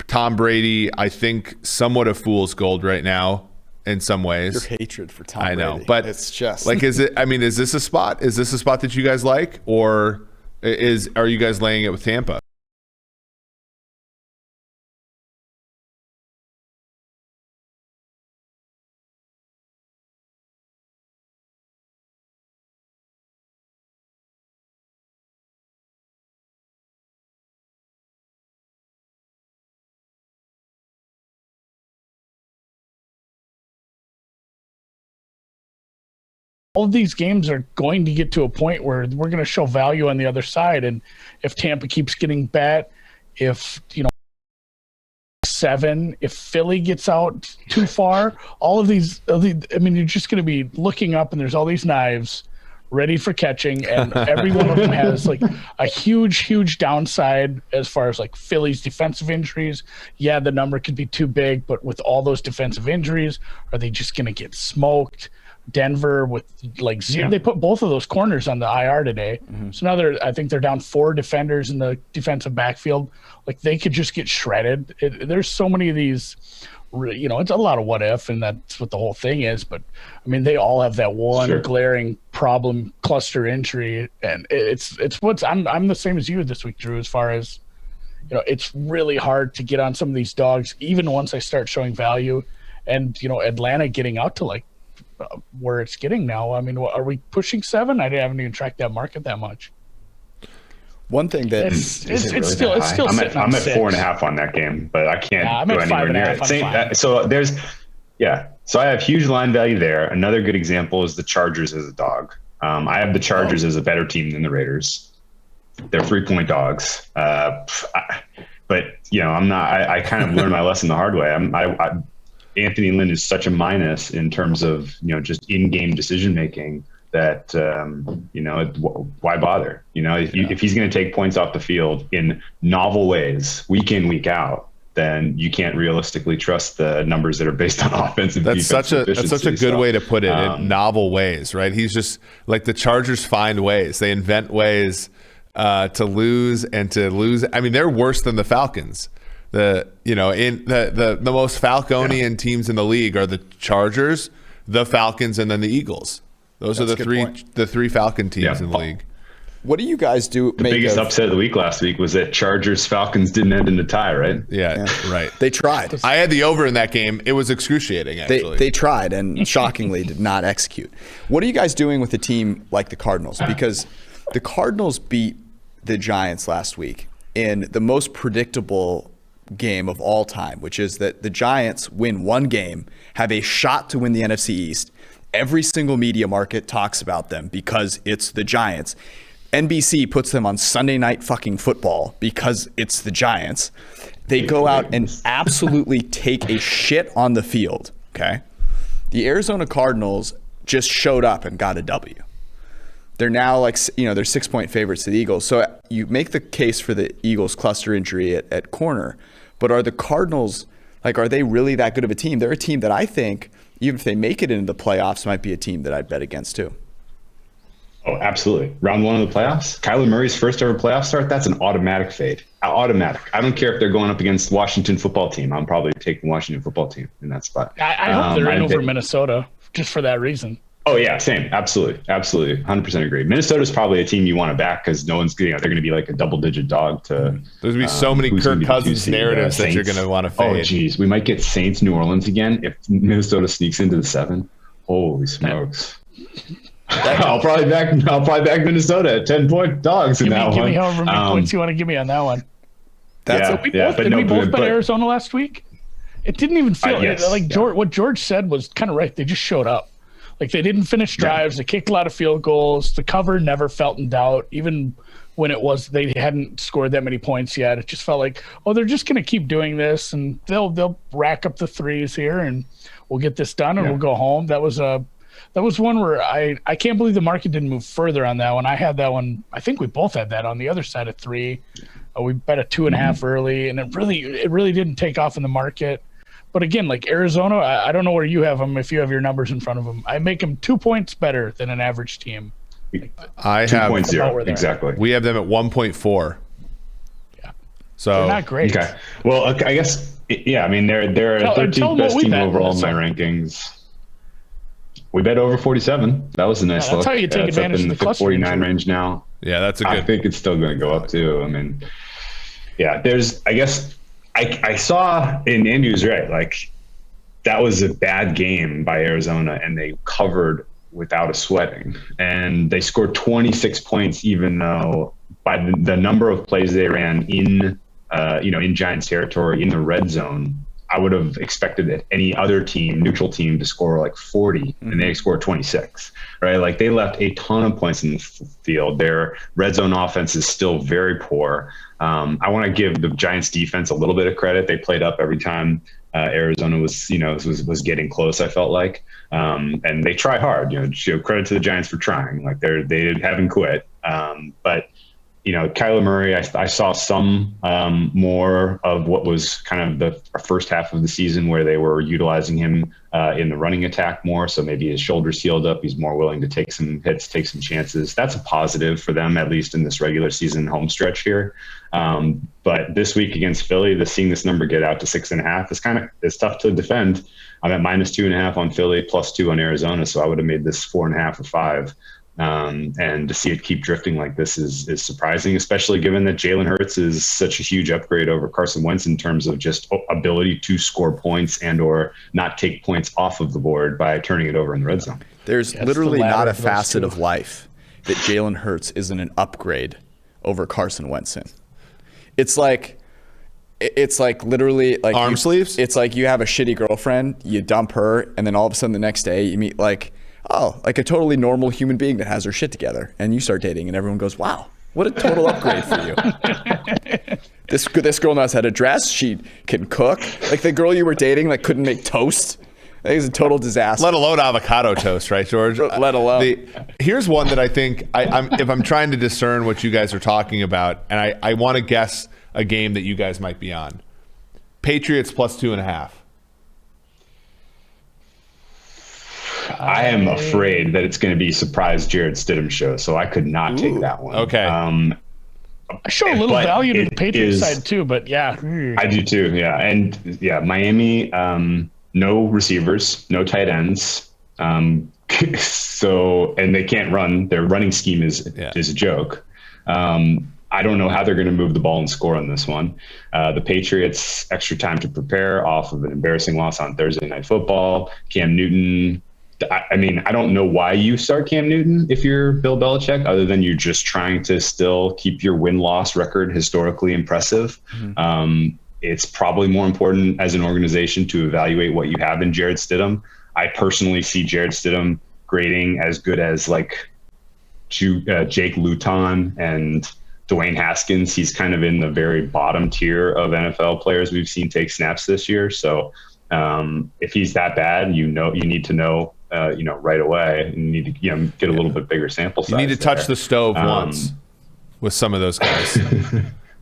B: Tom Brady, I think, somewhat of fool's gold right now. In some ways,
A: your hatred for Tom Brady.
B: I know, but
A: it's just
B: is it? I mean, is this a spot? Is this a spot that you guys like, or are you guys laying it with Tampa?
C: All of these games are going to get to a point where we're going to show value on the other side. And if Tampa keeps getting bet, if 7, if Philly gets out too far, all of these, you're just going to be looking up and there's all these knives ready for catching, and every one of them has like a huge downside as far as like Philly's defensive injuries. Yeah, the number could be too big, but with all those defensive injuries, are they just going to get smoked? Denver with like zero, they put both of those corners on the IR today. So now I think they're down 4 defenders in the defensive backfield. Like they could just get shredded. There's so many of these, it's a lot of what if, and that's what the whole thing is. But I mean, they all have that one glaring problem cluster injury, and it's I'm the same as you this week, Drew, as far as, it's really hard to get on some of these dogs, even once I start showing value. And, Atlanta getting out to like, where it's getting now. I mean, are we pushing 7? I haven't even tracked that market that much.
A: One thing that
C: it's still
D: I'm at 4.5 on that game, but I can't go anywhere near it. So I have huge line value there. Another good example is the Chargers as a dog. I have the Chargers as a better team than the Raiders. They're 3-point dogs. But I'm not. I kind of learned my lesson the hard way. Anthony Lynn is such a minus in terms of just in-game decision making that why bother? If he's going to take points off the field in novel ways, week in, week out, then you can't realistically trust the numbers that are based on offensive.
B: That's such a good way to put it. In novel ways, right? He's just like the Chargers find ways. They invent ways to lose and to lose. I mean, they're worse than the Falcons. The most Falconian teams in the league are the Chargers, the Falcons, and then the Eagles. Those are the three Falcon teams in the league.
A: What do you guys do?
D: The biggest upset of the week last week was that Chargers Falcons didn't end in a tie, right?
B: Yeah, right.
A: They tried.
B: I had the over in that game. It was excruciating, actually.
A: They tried and shockingly did not execute. What are you guys doing with a team like the Cardinals? Because the Cardinals beat the Giants last week in the most predictable game of all time, which is that the Giants win one game, have a shot to win the NFC East. Every single media market talks about them because it's the Giants. NBC puts them on Sunday Night fucking Football because it's the Giants. They go out and absolutely take a shit on the field, okay? The Arizona Cardinals just showed up and got a W. They're now they're 6-point favorites to the Eagles. So you make the case for the Eagles cluster injury at corner, but are the Cardinals, are they really that good of a team? They're a team that I think, even if they make it into the playoffs, might be a team that I'd bet against too.
D: Oh, absolutely. Round 1 of the playoffs, Kyler Murray's first ever playoff start, that's an automatic fade. Automatic. I don't care if they're going up against Washington football team. I'm probably taking Washington football team in that spot.
C: I hope they're in over Minnesota just for that reason.
D: Oh, yeah, same. Absolutely. 100% agree. Minnesota's probably a team you want to back because no one's they're going to be like a double-digit dog to.
B: There's going to be so many Kirk Cousins narratives that you're going to want to fade.
D: Oh, geez. We might get Saints New Orleans again if Minnesota sneaks into the 7. Holy smokes. I'll probably back Minnesota at 10-point dogs in that one.
C: Give me however many points you want to give me on that one. Did we both bet Arizona last week? It didn't even feel what George said was kind of right. They just showed up. They didn't finish drives. They kicked a lot of field goals. The cover never felt in doubt, even when they hadn't scored that many points yet. It just felt like, they're just going to keep doing this, and they'll rack up the threes here, and we'll get this done, and we'll go home. That was one where I can't believe the market didn't move further on that one. I had that one. I think we both had that on the other side at 3. We bet a 2.5 early, and it really didn't take off in the market. But again, Arizona, I don't know where you have them. If you have your numbers in front of them, I make them 2 points better than an average team.
B: I have
D: 2.0 exactly.
B: We have them at 1.4.
C: Yeah,
B: so
C: they're not great.
D: Okay. Well, I guess I mean they're a 13th best team overall in my rankings. We bet over 47. That was a nice look.
C: That's how you take advantage of the cluster
D: 49 range now.
B: Yeah, that's a good.
D: I think it's still going to go up too. I mean, I saw, and Andy was right, that was a bad game by Arizona, and they covered without a sweating. And they scored 26 points, even though by the number of plays they ran in Giants territory in the red zone, I would have expected that any other team, neutral team, to score 40, and they scored 26, right? They left a ton of points in the field. Their red zone offense is still very poor. I want to give the Giants defense a little bit of credit. They played up every time Arizona was getting close, I felt like. And they try hard, credit to the Giants for trying, like they haven't quit. But Kyler Murray, I saw some more of what was kind of the first half of the season where they were utilizing him in the running attack more. So maybe his shoulder's healed up. He's more willing to take some hits, take some chances. That's a positive for them, at least in this regular season home stretch here. But this week against Philly, seeing this number get out to 6.5 is tough to defend. I'm at -2.5 on Philly, +2 on Arizona. So I would have made this 4.5 or 5. And to see it keep drifting like this is surprising, especially given that Jalen Hurts is such a huge upgrade over Carson Wentz in terms of just ability to score points and or not take points off of the board by turning it over in the red zone.
A: There's literally not a facet of life that Jalen Hurts isn't an upgrade over Carson Wentz in. It's like literally like
B: arm sleeves.
A: It's like you have a shitty girlfriend, you dump her, and then all of a sudden the next day you meet like a totally normal human being that has her shit together, and you start dating, and everyone goes, "Wow, what a total upgrade for you." This girl knows how to dress. She can cook. Like the girl you were dating, like couldn't make toast. I think it's a total disaster.
B: Let alone avocado toast, right, George?
A: Let alone.
B: Here's one that I think if I'm trying to discern what you guys are talking about, and I want to guess a game that you guys might be on. Patriots +2.5.
D: I am afraid that it's going to be surprise Jarrett Stidham show, so I could not take that one.
B: Okay.
C: I show a little value to the Patriots side too, but yeah.
D: I do too, yeah. And yeah, Miami, no receivers, no tight ends. So, and they can't run. Their running scheme is a joke. I don't know how they're going to move the ball and score on this one. The Patriots, extra time to prepare off of an embarrassing loss on Thursday Night Football. Cam Newton. I mean, I don't know why you start Cam Newton if you're Bill Belichick, other than you're just trying to still keep your win-loss record historically impressive. Mm-hmm. It's probably more important as an organization to evaluate what you have in Jarrett Stidham. I personally see Jarrett Stidham grading as good as like Jake Luton and Dwayne Haskins. He's kind of in the very bottom tier of NFL players we've seen take snaps this year. So if he's that bad, you need to know right away. You need to get a little bit bigger sample size.
B: You need to touch the stove once with some of those guys.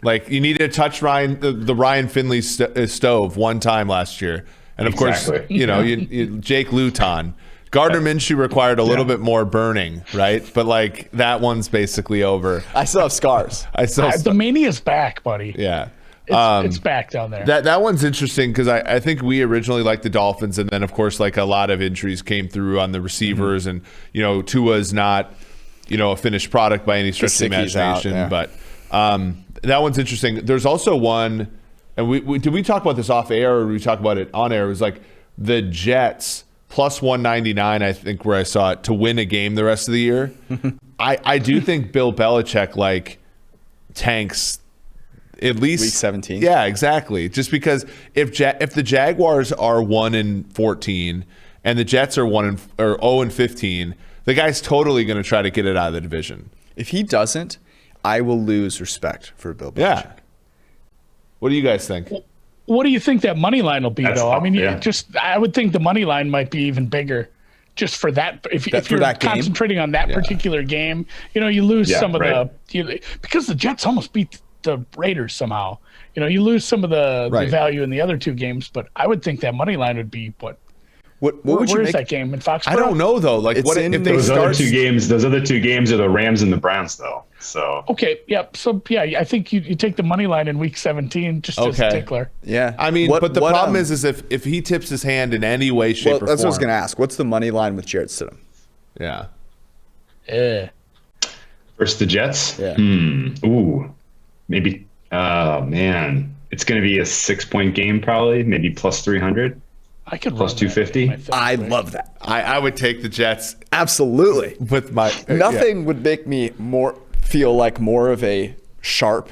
B: Like you need to touch the Ryan Finley stove one time last year, and of course, Jake Luton. Gardner Minshew required a little bit more burning, right? But like that one's basically over.
A: I still have scars.
C: The mania's back, buddy.
B: Yeah.
C: It's back down there.
B: That one's interesting because I think we originally liked the Dolphins, and then of course like a lot of injuries came through on the receivers, and Tua's not a finished product by any stretch of the imagination. But that one's interesting. There's also one, and did we talk about this off air or did we talk about it on air? It was like the Jets +199, I think, where I saw it to win a game the rest of the year. I do think Bill Belichick like tanks at least
A: week 17.
B: Yeah, exactly. Just because if the Jaguars are 1-14 and the Jets are 0-15, the guy's totally going to try to get it out of the division.
A: If he doesn't, I will lose respect for Bill Belichick.
B: Yeah. What do you guys think?
C: What do you think that money line will be, though? I mean, I would think the money line might be even bigger, just for that. If you're concentrating on that particular game, you lose some of because the Jets almost beat the Raiders somehow. You lose some of the value in the other two games, but I would think that money line would be what would you make that game in Foxborough?
B: I don't know though. Like, what if they
D: those other two games? Those other two games are the Rams and the Browns, though. So
C: okay, yep. So I think you take the money line in week 17 just as a tickler.
A: Yeah,
B: I mean, but the problem is if he tips his hand in any way, shape, or form.
A: That's what I was going to ask. What's the money line with Jarrett Stidham?
B: Yeah.
D: Versus the Jets.
A: Yeah.
D: Ooh, maybe. Oh man, it's going to be a 6-point game, probably. Maybe +300.
C: I could
D: plus 250.
A: I love that.
B: I would take the Jets.
A: Absolutely.
B: With my
A: nothing would make me feel like more of a sharp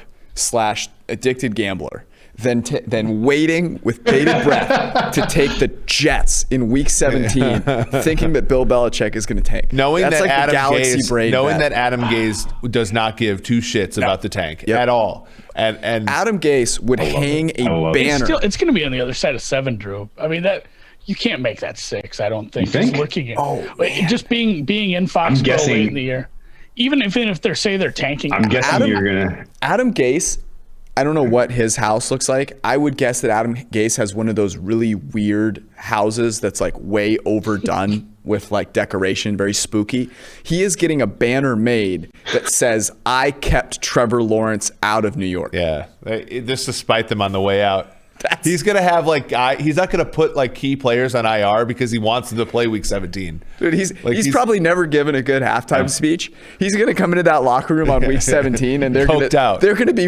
A: / addicted gambler than waiting with bated breath to take the Jets in Week 17, thinking that Bill Belichick is going to tank.
B: Knowing
A: That's
B: that
A: like
B: Adam
A: the Galaxy
B: Gase,
A: brain
B: knowing
A: bet.
B: that Adam Gase does not give two shits about the tank at all, and
A: Adam Gase would hang a banner.
C: It's going to be on the other side of 7, Drew. I mean, that you can't make that 6. I don't think.
D: You think?
C: Just looking at just being in Foxborough late in the year, even if they're tanking.
D: I'm guessing you're gonna.
A: Adam Gase, I don't know what his house looks like. I would guess that Adam Gase has one of those really weird houses that's like way overdone with like decoration, very spooky. He is getting a banner made that says, "I kept Trevor Lawrence out of New York."
B: Yeah, just to spite them on the way out. He's gonna have he's not gonna put like key players on IR because he wants them to play Week 17.
A: Dude, he's probably never given a good halftime speech. He's gonna come into that locker room on Week 17 and it's gonna be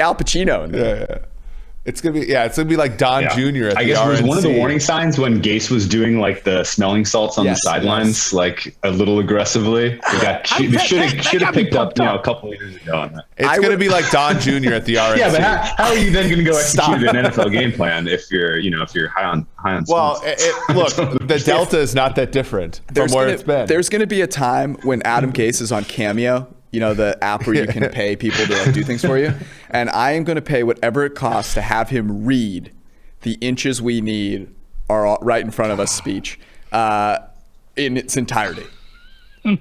A: Al Pacino.
B: Yeah. It's gonna be like Don Jr. at
D: I
B: the
D: guess was
B: RNC.
D: one of the warning signs when Gase was doing like the smelling salts on the sidelines, like a little aggressively. We should have picked up a couple of years ago on that.
B: It's gonna be like Don Jr. at the RNC.
D: Yeah, but how are you then going to go execute an NFL game plan if you're high on?
B: Well, look, the delta is not that different from where it's been.
A: There's going to be a time when Adam Gase is on Cameo, the app where you can pay people to like do things for you, and I am going to pay whatever it costs to have him read the inches we need are right in front of us speech in its entirety.
D: I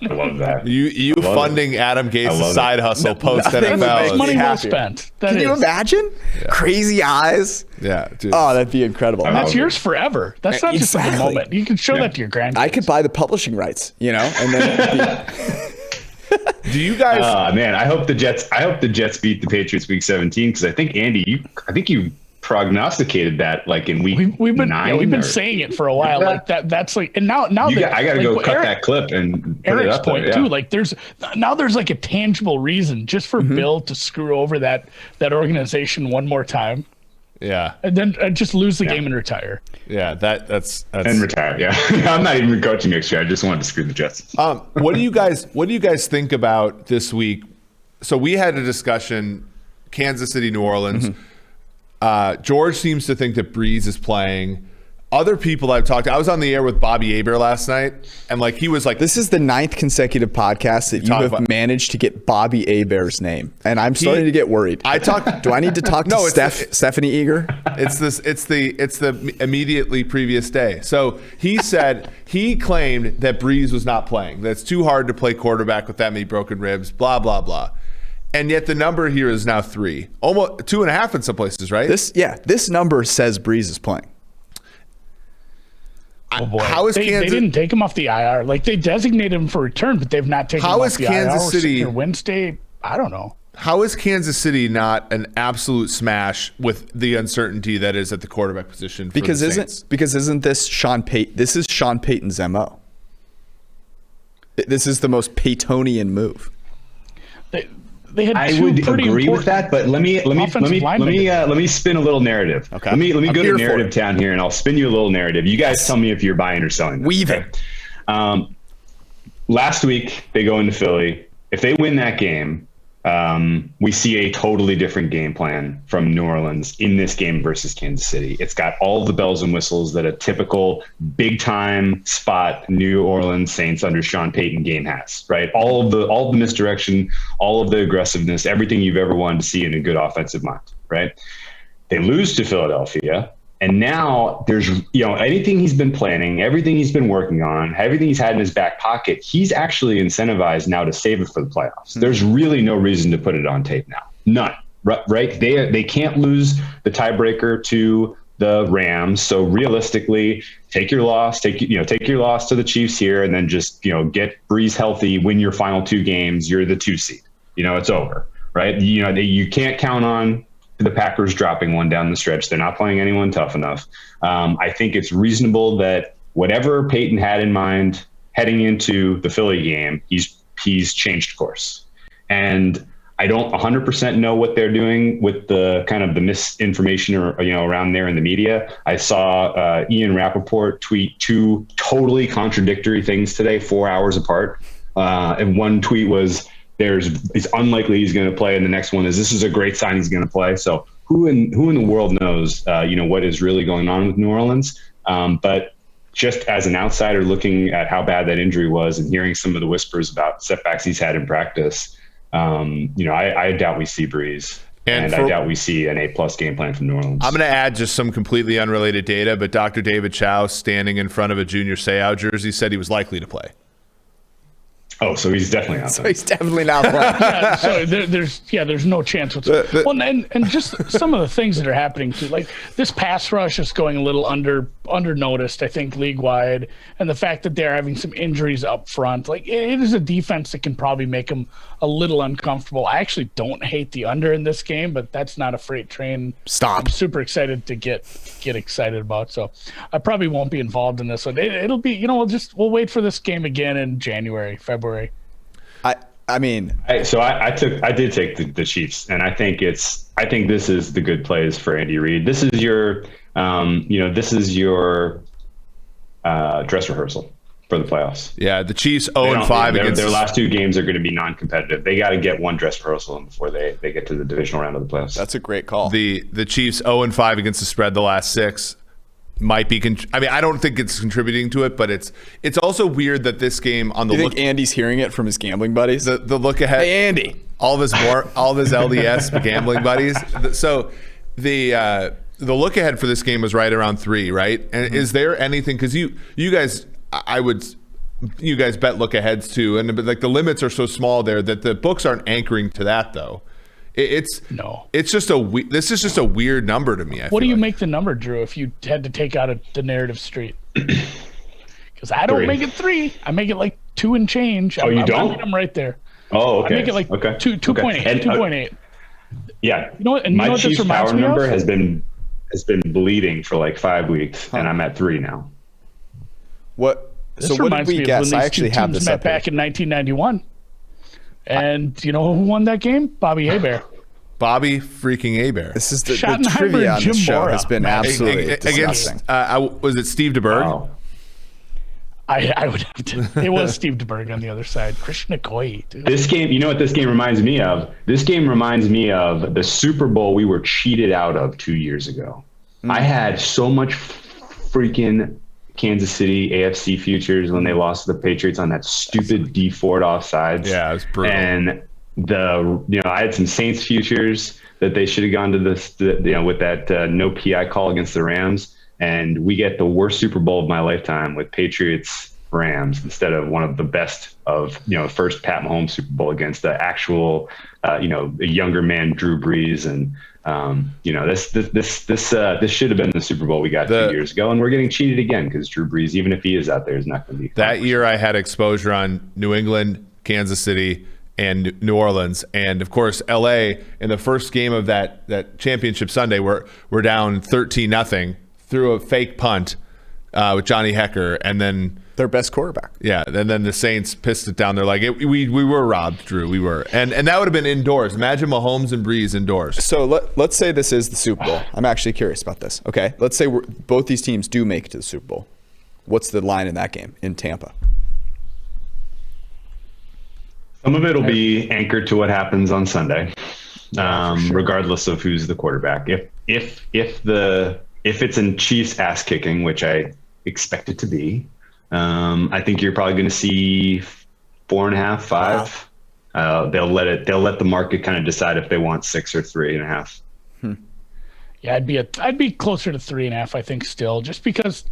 D: love that.
B: You funding Adam Gase's side hustle post NFL.
C: Money well spent.
A: Can you imagine? Yeah. Crazy eyes.
B: Yeah. Dude.
A: Oh, that'd be incredible.
C: And that's yours forever. That's not just like a moment. You can show that to your grandkids.
A: I could buy the publishing rights, and then
B: do you guys?
D: Man, I hope the Jets beat the Patriots Week 17 because I think Andy, you prognosticated that like in week
C: we've been
D: 9.
C: We've been saying it for a while. Like that's like, and now
D: I got to go cut that clip and put it up
C: point
D: there,
C: too. Like there's like a tangible reason just for Bill to screw over that organization one more time.
B: Yeah,
C: and then just lose the game and retire.
B: Yeah, that's
D: and retire. Yeah, I'm not even coaching next year. I just wanted to screw the Jets.
B: What do you guys think about this week? So we had a discussion, Kansas City, New Orleans. George seems to think that Breeze is playing. Other people I've talked to, I was on the air with Bobby Aber last night, and like he was like,
A: "This is the 9th consecutive podcast that you have managed to get Bobby Aber's name," and I'm starting to get worried. Do I need to talk to Stephanie Eager?
B: It's the immediately previous day. So he said he claimed that Breeze was not playing. That's too hard to play quarterback with that many broken ribs. Blah blah blah. And yet the number here is now 3, almost 2.5 in some places, right?
A: This number says Breeze is playing.
C: Oh boy! They didn't take him off the IR. Like they designated him for return, but they've not taken him off the IR. How is Kansas City Wednesday? I don't know.
B: How is Kansas City not an absolute smash with the uncertainty that is at the quarterback position?
A: Because isn't this Sean Payton? This is Sean Payton's MO. This is the most Paytonian move.
C: They had
D: I would agree with that, but let me spin a little narrative.
A: Okay.
D: Let me go to narrative town here, and I'll spin you a little narrative. You guys tell me if you're buying or selling.
A: Weave it.
D: Last week they go into Philly. If they win that game, we see a totally different game plan from New Orleans in this game versus Kansas City. It's got all the bells and whistles that a typical big time spot New Orleans Saints under Sean Payton game has, right? All the misdirection, all of the aggressiveness, everything you've ever wanted to see in a good offensive mind, right? They lose to Philadelphia. And now there's, anything he's been planning, everything he's been working on, everything he's had in his back pocket, he's actually incentivized now to save it for the playoffs. There's really no reason to put it on tape now. None, right? They can't lose the tiebreaker to the Rams. So realistically, take your loss to the Chiefs here, and then just, get Breeze healthy, win your final 2 games. You're the 2 seed. It's over, right? You can't count on the Packers dropping one down the stretch. They're not playing anyone tough enough. I think it's reasonable that whatever Peyton had in mind heading into the Philly game, he's changed course. And I don't 100% know what they're doing with the kind of the misinformation around there in the media. I saw Ian Rappaport tweet 2 totally contradictory things today, 4 hours apart. And one tweet was, it's unlikely he's going to play, and the next one is this is a great sign he's going to play. So who in the world knows, what is really going on with New Orleans? But just as an outsider looking at how bad that injury was and hearing some of the whispers about setbacks he's had in practice, I doubt we see Breeze. And I doubt we see an A+ game plan from New Orleans.
B: I'm going to add just some completely unrelated data, but Dr. David Chow, standing in front of a Junior Seau jersey, said he was likely to play.
D: Oh, so he's definitely not.
A: So he's definitely not playing.
C: So there's no chance whatsoever. Well, and just some of the things that are happening too, like this pass rush is going a little under noticed, I think, league wide, and the fact that they're having some injuries up front, like it is a defense that can probably make them a little uncomfortable. I actually don't hate the under in this game, but that's not a freight train.
A: Stop.
C: I'm super excited to get excited about. So I probably won't be involved in this one. It'll be, we'll wait for this game again in January, February.
A: I mean,
D: I did take the Chiefs, and I think this is the good plays for Andy Reid. This is your dress rehearsal for the playoffs.
B: Yeah, the Chiefs 0-5 against
D: their last two games are going to be non-competitive. They got to get one dress rehearsal in before they get to the divisional round of the playoffs.
A: That's a great call.
B: The Chiefs 0-5 against the spread the last 6 might be. I don't think it's contributing to it, but it's also weird that this game on the
A: Do you think Andy's hearing it from his gambling buddies?
B: The look ahead.
A: Hey, Andy.
B: All of his LDS gambling buddies. So the look ahead for this game was right around 3, right? And is there anything, because you guys, you guys bet look aheads too, but like the limits are so small there that the books aren't anchoring to that though. It's just this is just a weird number to me.
C: What do you make the number, Drew, if you had to take out the narrative street? Because I don't make it 3. I make it like 2 and change.
D: You don't?
C: I'm right there.
D: Oh, okay.
C: I make it like 2.8. 2.8.
D: Yeah.
C: You know what? And
D: my
C: what
D: Chiefs power number has been bleeding for like 5 weeks, and I'm at 3 now.
A: What?
C: This
A: so what did we guess? I actually have this up
C: back in 1991. And you know who won that game? Bobby Hebert.
B: Bobby freaking Hebert.
A: This is the trivia on the show has been absolutely disgusting.
B: Was it Steve DeBerg?
D: Wow.
C: I would have to. It was Steve DeBerg on the other side. Christian Okoye, dude.
D: This game, you know what this game reminds me of? This game reminds me of the Super Bowl we were cheated out of 2 years ago. I had so much freaking Kansas City AFC futures when they lost to the Patriots on that stupid D Ford offsides.
B: Yeah, it was brutal.
D: And I had some Saints futures that they should have gone to with that no PI call against the Rams, and we get the worst Super Bowl of my lifetime with Patriots Rams instead of one of the best of first Pat Mahomes Super Bowl against the actual a younger man Drew Brees, and this should have been the Super Bowl we got 2 years ago, and we're getting cheated again because Drew Brees, even if he is out there, is not going to be
B: that year. I had exposure on New England, Kansas City, and New Orleans, and of course LA in the first game of that championship Sunday. We're down 13-0 through a fake punt with Johnny Hecker, and then
A: their best quarterback.
B: Yeah, and then the Saints pissed it down. They're like, we were robbed, Drew. We were, and that would have been indoors. Imagine Mahomes and Breeze indoors.
A: So let's say this is the Super Bowl. I'm actually curious about this. Okay, let's say both these teams do make it to the Super Bowl. What's the line in that game in Tampa?
D: Some of it will be anchored to what happens on Sunday, regardless of who's the quarterback. If it's in Chiefs ass kicking, which I expect it to be, I think you're probably going to see 4.5, 5. Wow. They'll let the market kind of decide if they want 6 or 3.5.
C: Yeah, I'd be closer to 3.5. I think still, just because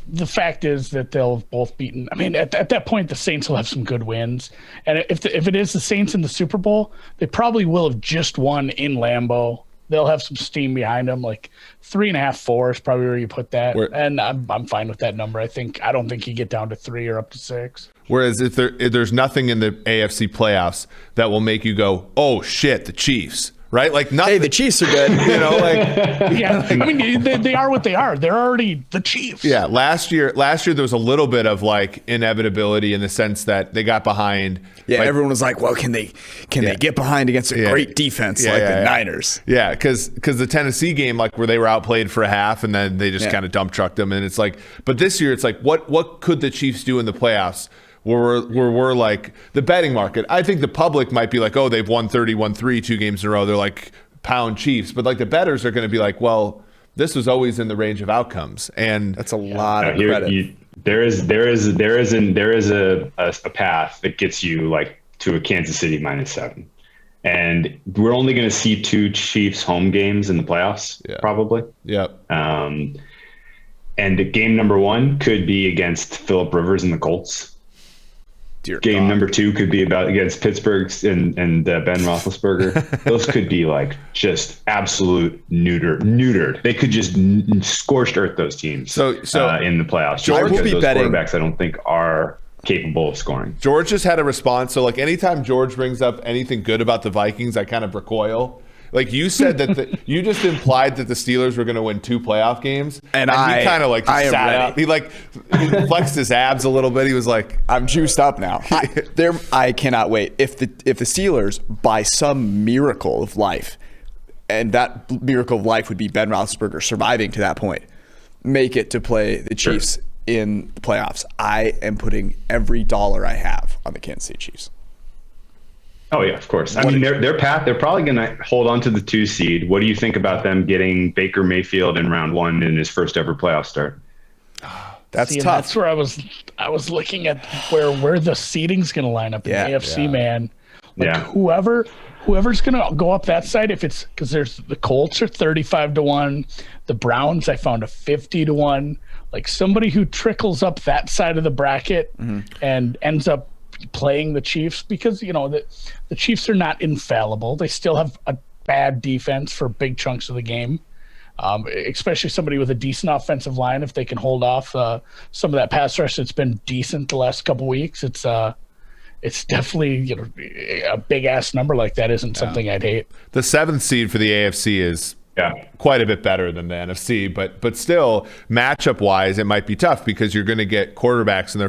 C: the fact is that they'll have both beaten. I mean, at that point, the Saints will have some good wins, and if it is the Saints in the Super Bowl, they probably will have just won in Lambeau. They'll have some steam behind them. Like 3.5, 4 is probably where you put that, and I'm fine with that number. I don't think you get down to 3 or up to 6.
B: Whereas if there's nothing in the AFC playoffs that will make you go, oh shit, the Chiefs. Right, like nothing.
A: Hey, the Chiefs are good.
C: Yeah. I mean, they are what they are. They're already the Chiefs.
B: Yeah. Last year there was a little bit of like inevitability in the sense that they got behind.
A: Yeah, everyone was like, "Well, can they get behind against a great defense the Niners?"
B: Yeah, because the Tennessee game, like where they were outplayed for a half and then they just kind of dump trucked them, and it's like, but this year it's like, what could the Chiefs do in the playoffs where we're like the betting market. I think the public might be like, oh, they've won 31-3 2 games in a row. They're like pound Chiefs, but like the bettors are going to be like, well, this was always in the range of outcomes, and
A: that's a lot of credit.
D: There is a path that gets you like to a Kansas City -7, and we're only going to see 2 Chiefs home games in the playoffs, probably.
B: Yep.
D: And game number 1 could be against Phillip Rivers and the Colts.
A: Dear
D: game
A: God.
D: number 2 could be against Pittsburgh and Ben Roethlisberger. Those could be like just absolute neutered. They could just scorched earth those teams.
B: So
D: in the playoffs.
A: George will be
D: those
A: betting.
D: Quarterbacks I don't think are capable of scoring.
B: George just had a response. So like anytime George brings up anything good about the Vikings, I kind of recoil. Like you said that you just implied that the Steelers were going to win 2 playoff games, and he kind of like just sat up. He flexed his abs a little bit. He was like,
A: "I'm juiced up now." I cannot wait. If the Steelers, by some miracle of life, and that miracle of life would be Ben Roethlisberger surviving to that point, make it to play the Chiefs in the playoffs, I am putting every dollar I have on the Kansas City Chiefs.
D: Oh yeah, of course. I mean, their path. They're probably going to hold on to the 2 seed. What do you think about them getting Baker Mayfield in round 1 in his first ever playoff start?
A: That's tough.
C: That's where I was looking at where the seeding's going to line up in the AFC, man. Like whoever's going to go up that side, if it's because there's the Colts are 35-1, the Browns I found a 50-1. Like somebody who trickles up that side of the bracket and ends up playing the Chiefs, because the Chiefs are not infallible. They still have a bad defense for big chunks of the game, especially somebody with a decent offensive line. If they can hold off some of that pass rush that's been decent the last couple weeks, it's definitely a big ass number like that isn't something I'd hate.
B: The 7th seed for the AFC is quite a bit better than the NFC, but still matchup wise it might be tough because you're going to get quarterbacks in their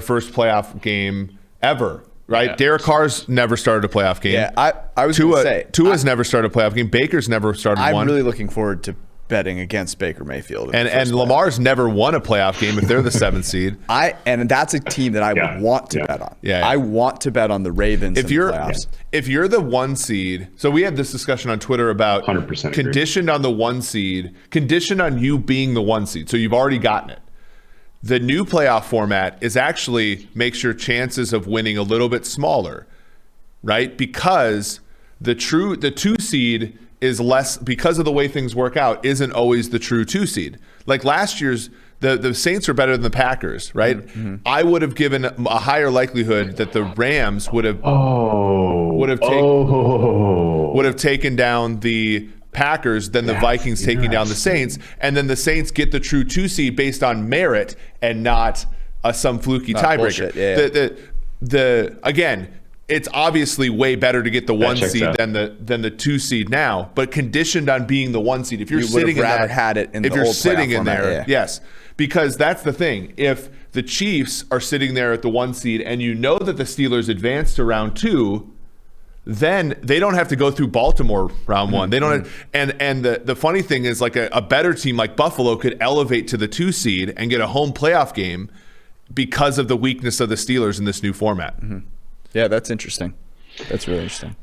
B: first playoff game ever, right?
C: Yeah.
B: Derek Carr's never started a playoff game.
A: Yeah, I was going to say.
B: Tua's never started a playoff game. Baker's never started one.
A: I'm really looking forward to betting against Baker Mayfield.
B: And Lamar's never won a playoff game if they're the 7th seed.
A: And that's a team that I would want to bet on.
B: Yeah.
A: I want to bet on the Ravens in the playoffs.
B: If you're the 1 seed, so we had this discussion on Twitter about
D: 100%
B: conditioned on the 1 seed, conditioned on you being the 1 seed. So you've already gotten it. The new playoff format is actually makes your chances of winning a little bit smaller, right? Because the 2 seed is less, because of the way things work out, isn't always the true 2 seed. Like last year's, the Saints are better than the Packers, right? Mm-hmm. I would have given a higher likelihood that the Rams would have taken down the Packers than the Vikings taking down the Saints, and then the Saints get the true 2 seed based on merit and not some fluky tiebreaker. Again, it's obviously way better to get the 1 seed than the 2 seed now, but conditioned on being the 1 seed. If you're sitting in that,
A: had it in
B: if
A: the
B: you're
A: old
B: sitting in
A: format,
B: there, yes, because that's the thing. If the Chiefs are sitting there at the 1 seed, and you know that the Steelers advanced to round 2. Then they don't have to go through Baltimore round 1. They don't have, and the funny thing is, like a better team like Buffalo could elevate to the 2 seed and get a home playoff game because of the weakness of the Steelers in this new format.
A: Mm-hmm. Yeah, that's interesting. That's really interesting.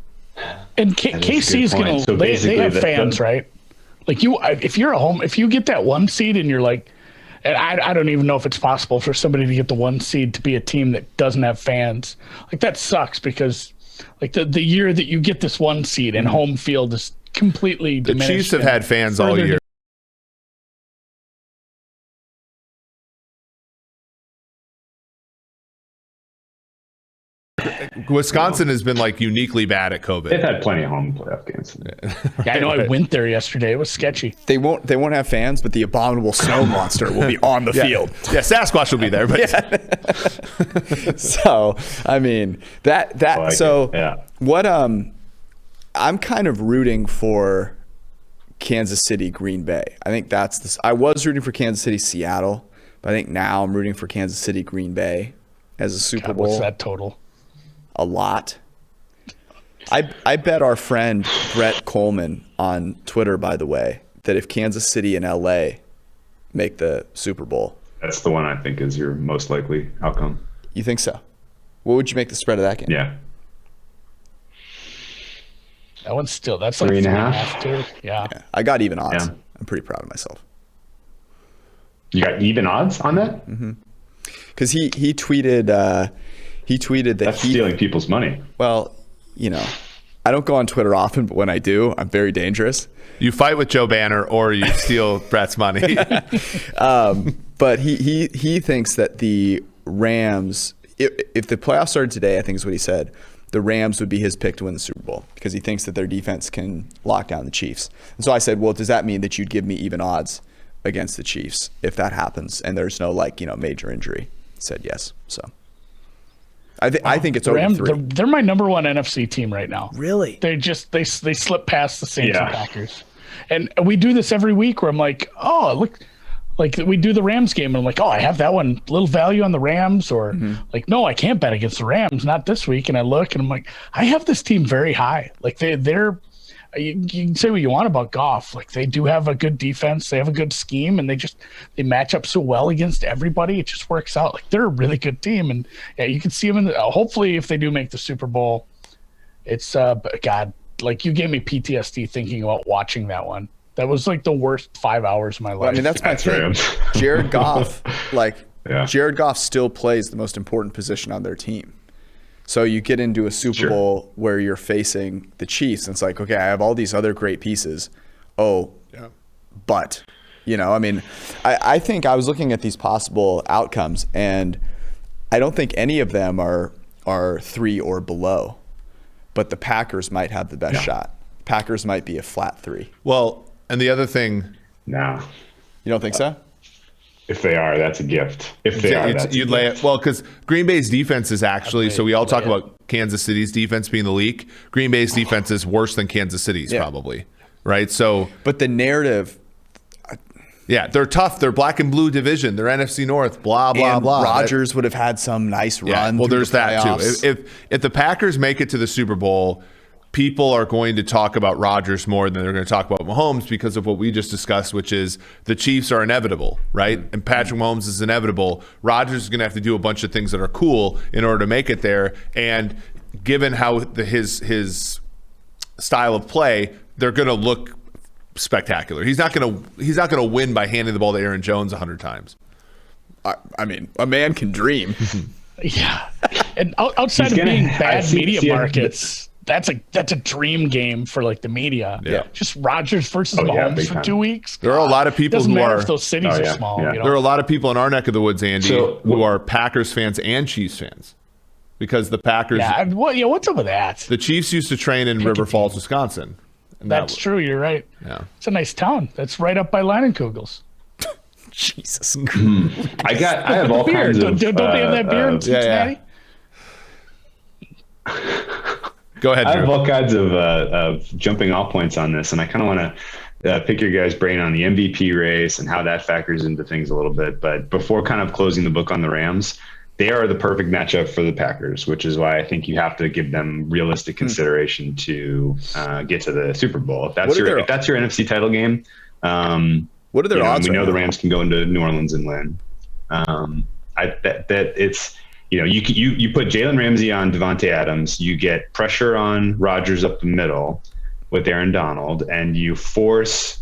C: And KC's going to, they have fans, right? Like if you're a home, if you get that 1 seed and you're like, and I don't even know if it's possible for somebody to get the 1 seed to be a team that doesn't have fans. Like that sucks, because like the year that you get this 1 seed and home field is completely diminished.
B: The Chiefs have had fans all year. Wisconsin has been like uniquely bad at COVID.
D: They've had plenty of home playoff games.
C: Yeah, I know. I went there yesterday. It was sketchy.
A: They won't have fans, but the abominable snow monster will be on the field.
B: Yeah, Sasquatch will be there. But
A: So I mean what I'm kind of rooting for Kansas City, Green Bay. I think I was rooting for Kansas City, Seattle, but I think now I'm rooting for Kansas City, Green Bay as a Super Bowl.
C: What's that total?
A: A lot. I bet our friend Brett Coleman on Twitter, by the way, that if Kansas City and LA make the Super Bowl,
D: that's the one I think is your most likely outcome.
A: You think so? What would you make the spread of that game?
D: Yeah.
C: That one's still, that's like
D: 3.5
C: too. Yeah.
A: I got even odds.
D: Yeah.
A: I'm pretty proud of myself.
D: You got even odds on that?
A: Because he tweeted that
D: That's stealing people's money.
A: Well, I don't go on Twitter often, but when I do, I'm very dangerous.
B: You fight with Joe Banner or you steal Brett's money.
A: But he thinks that the Rams, if the playoffs started today, I think is what he said, the Rams would be his pick to win the Super Bowl because he thinks that their defense can lock down the Chiefs. And so I said, well, does that mean that you'd give me even odds against the Chiefs if that happens and there's no major injury? He said yes. So I think it's over 3.
C: They're my number one NFC team right now.
A: Really?
C: They slip past the Saints and Packers. And we do this every week where I'm like, oh, look, like we do the Rams game and I'm like, oh, I have that one, little value on the Rams, or like, no, I can't bet against the Rams, not this week. And I look and I'm like, I have this team very high. Like they're you can say what you want about Goff. Like they do have a good defense, they have a good scheme, and they match up so well against everybody. It just works out. Like they're a really good team, and yeah, you can see them in hopefully if they do make the Super Bowl, it's God, like you gave me PTSD thinking about watching that one. That was like the worst 5 hours of my life.
A: Well, I mean, that's my thing. Jared Goff, Jared Goff still plays the most important position on their team. So you get into a Super Bowl where you're facing the Chiefs, and it's like, okay, I have all these other great pieces. But, I mean, I think I was looking at these possible outcomes, and I don't think any of them are 3 or below. But the Packers might have the best shot. Packers might be a flat 3.
B: Well, and the other thing.
D: No.
A: You don't think so?
D: If they are, that's a gift. If they are, that's
B: you'd lay it. Well, because Green Bay's defense is actually, so we all talk about Kansas City's defense being the leak. Green Bay's defense is worse than Kansas City's probably, right? So,
A: but the narrative.
B: Yeah, they're tough. They're black and blue division. They're NFC North. Blah blah blah.
A: Rodgers would have had some nice run.
B: Well, there's that too. If the Packers make it to the Super Bowl, people are going to talk about Rodgers more than they're going to talk about Mahomes because of what we just discussed, which is the Chiefs are inevitable, right? And Patrick Mahomes is inevitable. Rodgers is going to have to do a bunch of things that are cool in order to make it there. And given how his style of play, they're going to look spectacular. He's not going to win by handing the ball to Aaron Jones 100 times.
A: I mean, a man can dream.
C: Yeah, and outside of being bad media markets. That's a dream game for like the media. Yeah. Just Rodgers versus Mahomes for 2 weeks.
B: There are a lot of people
C: doesn't
B: who
C: matter
B: are
C: if those cities are small.
D: Yeah.
B: There are a lot of people in our neck of the woods, Andy, who are Packers fans and Chiefs fans because the Packers.
C: Yeah. What's up with that?
B: The Chiefs used to train in River Falls, Wisconsin.
C: That's true. You're right.
B: Yeah.
C: It's a nice town. That's right up by Leinenkugel's.
A: Jesus.
D: I have all kinds of.
C: Don't they have that beer in Cincinnati?
B: Go ahead, Drew.
D: I have all kinds of jumping off points on this, and I kind of want to pick your guys' brain on the MVP race and how that factors into things a little bit. But before kind of closing the book on the Rams, they are the perfect matchup for the Packers, which is why I think you have to give them realistic consideration to get to the Super Bowl. If that's your NFC title game,
A: what are their odds?
D: We know the Rams can go into New Orleans and win. It's. You put Jalen Ramsey on Devontae Adams, you get pressure on Rodgers up the middle with Aaron Donald, and you force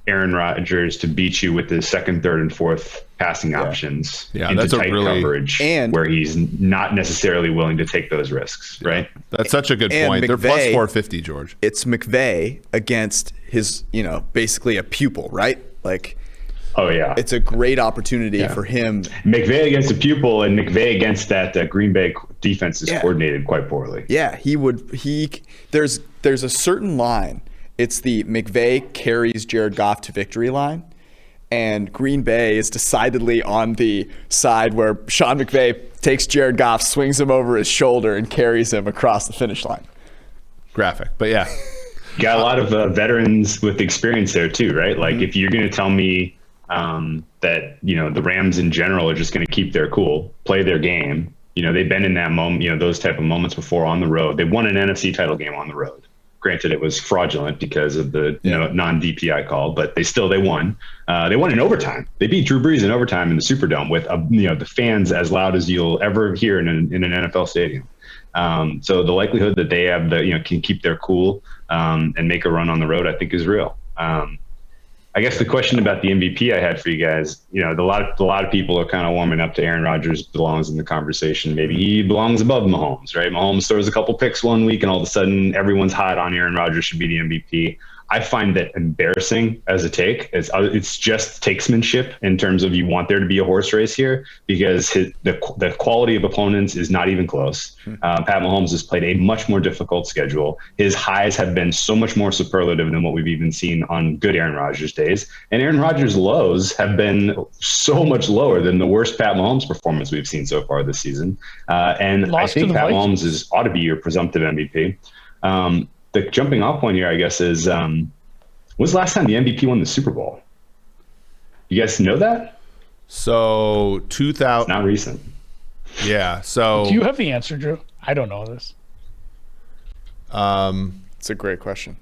D: Aaron Rodgers to beat you with the second, third, and fourth passing options into tight coverage, where he's not necessarily willing to take those risks, right?
B: That's such a good point. They're plus 450, George.
A: It's McVay against his, basically a pupil, right? Like.
D: Oh, yeah.
A: It's a great opportunity for him.
D: McVay against a pupil and McVay against that Green Bay defense is coordinated quite poorly.
A: Yeah, there's a certain line. It's the McVay carries Jared Goff to victory line. And Green Bay is decidedly on the side where Sean McVay takes Jared Goff, swings him over his shoulder, and carries him across the finish line.
B: Graphic, but yeah.
D: Got a lot of veterans with experience there too, right? Like if you're going to tell me that the Rams in general are just going to keep their cool, play their game. They've been in that moment, those type of moments before on the road. They won an NFC title game on the road. Granted, it was fraudulent because of the non-DPI call, but they won. They won in overtime. They beat Drew Brees in overtime in the Superdome with the fans as loud as you'll ever hear in an NFL stadium. So the likelihood that they have can keep their cool and make a run on the road, I think, is real. I guess the question about the MVP I had for you guys, a lot of people are kind of warming up to Aaron Rodgers belongs in the conversation. Maybe he belongs above Mahomes, right? Mahomes throws a couple picks one week and all of a sudden everyone's hot on Aaron Rodgers should be the MVP. I find that embarrassing as a take. It's just takesmanship in terms of you want there to be a horse race here because the quality of opponents is not even close. Pat Mahomes has played a much more difficult schedule. His highs have been so much more superlative than what we've even seen on good Aaron Rodgers days. And Aaron Rodgers' lows have been so much lower than the worst Pat Mahomes performance we've seen so far this season. And I think Pat Mahomes ought to be your presumptive MVP. The jumping off point here, I guess, is when's the last time the MVP won the Super Bowl? You guys know that?
B: So 2000.
D: Not recent.
B: Yeah. So
C: do you have the answer, Drew? I don't know this.
A: It's a great question.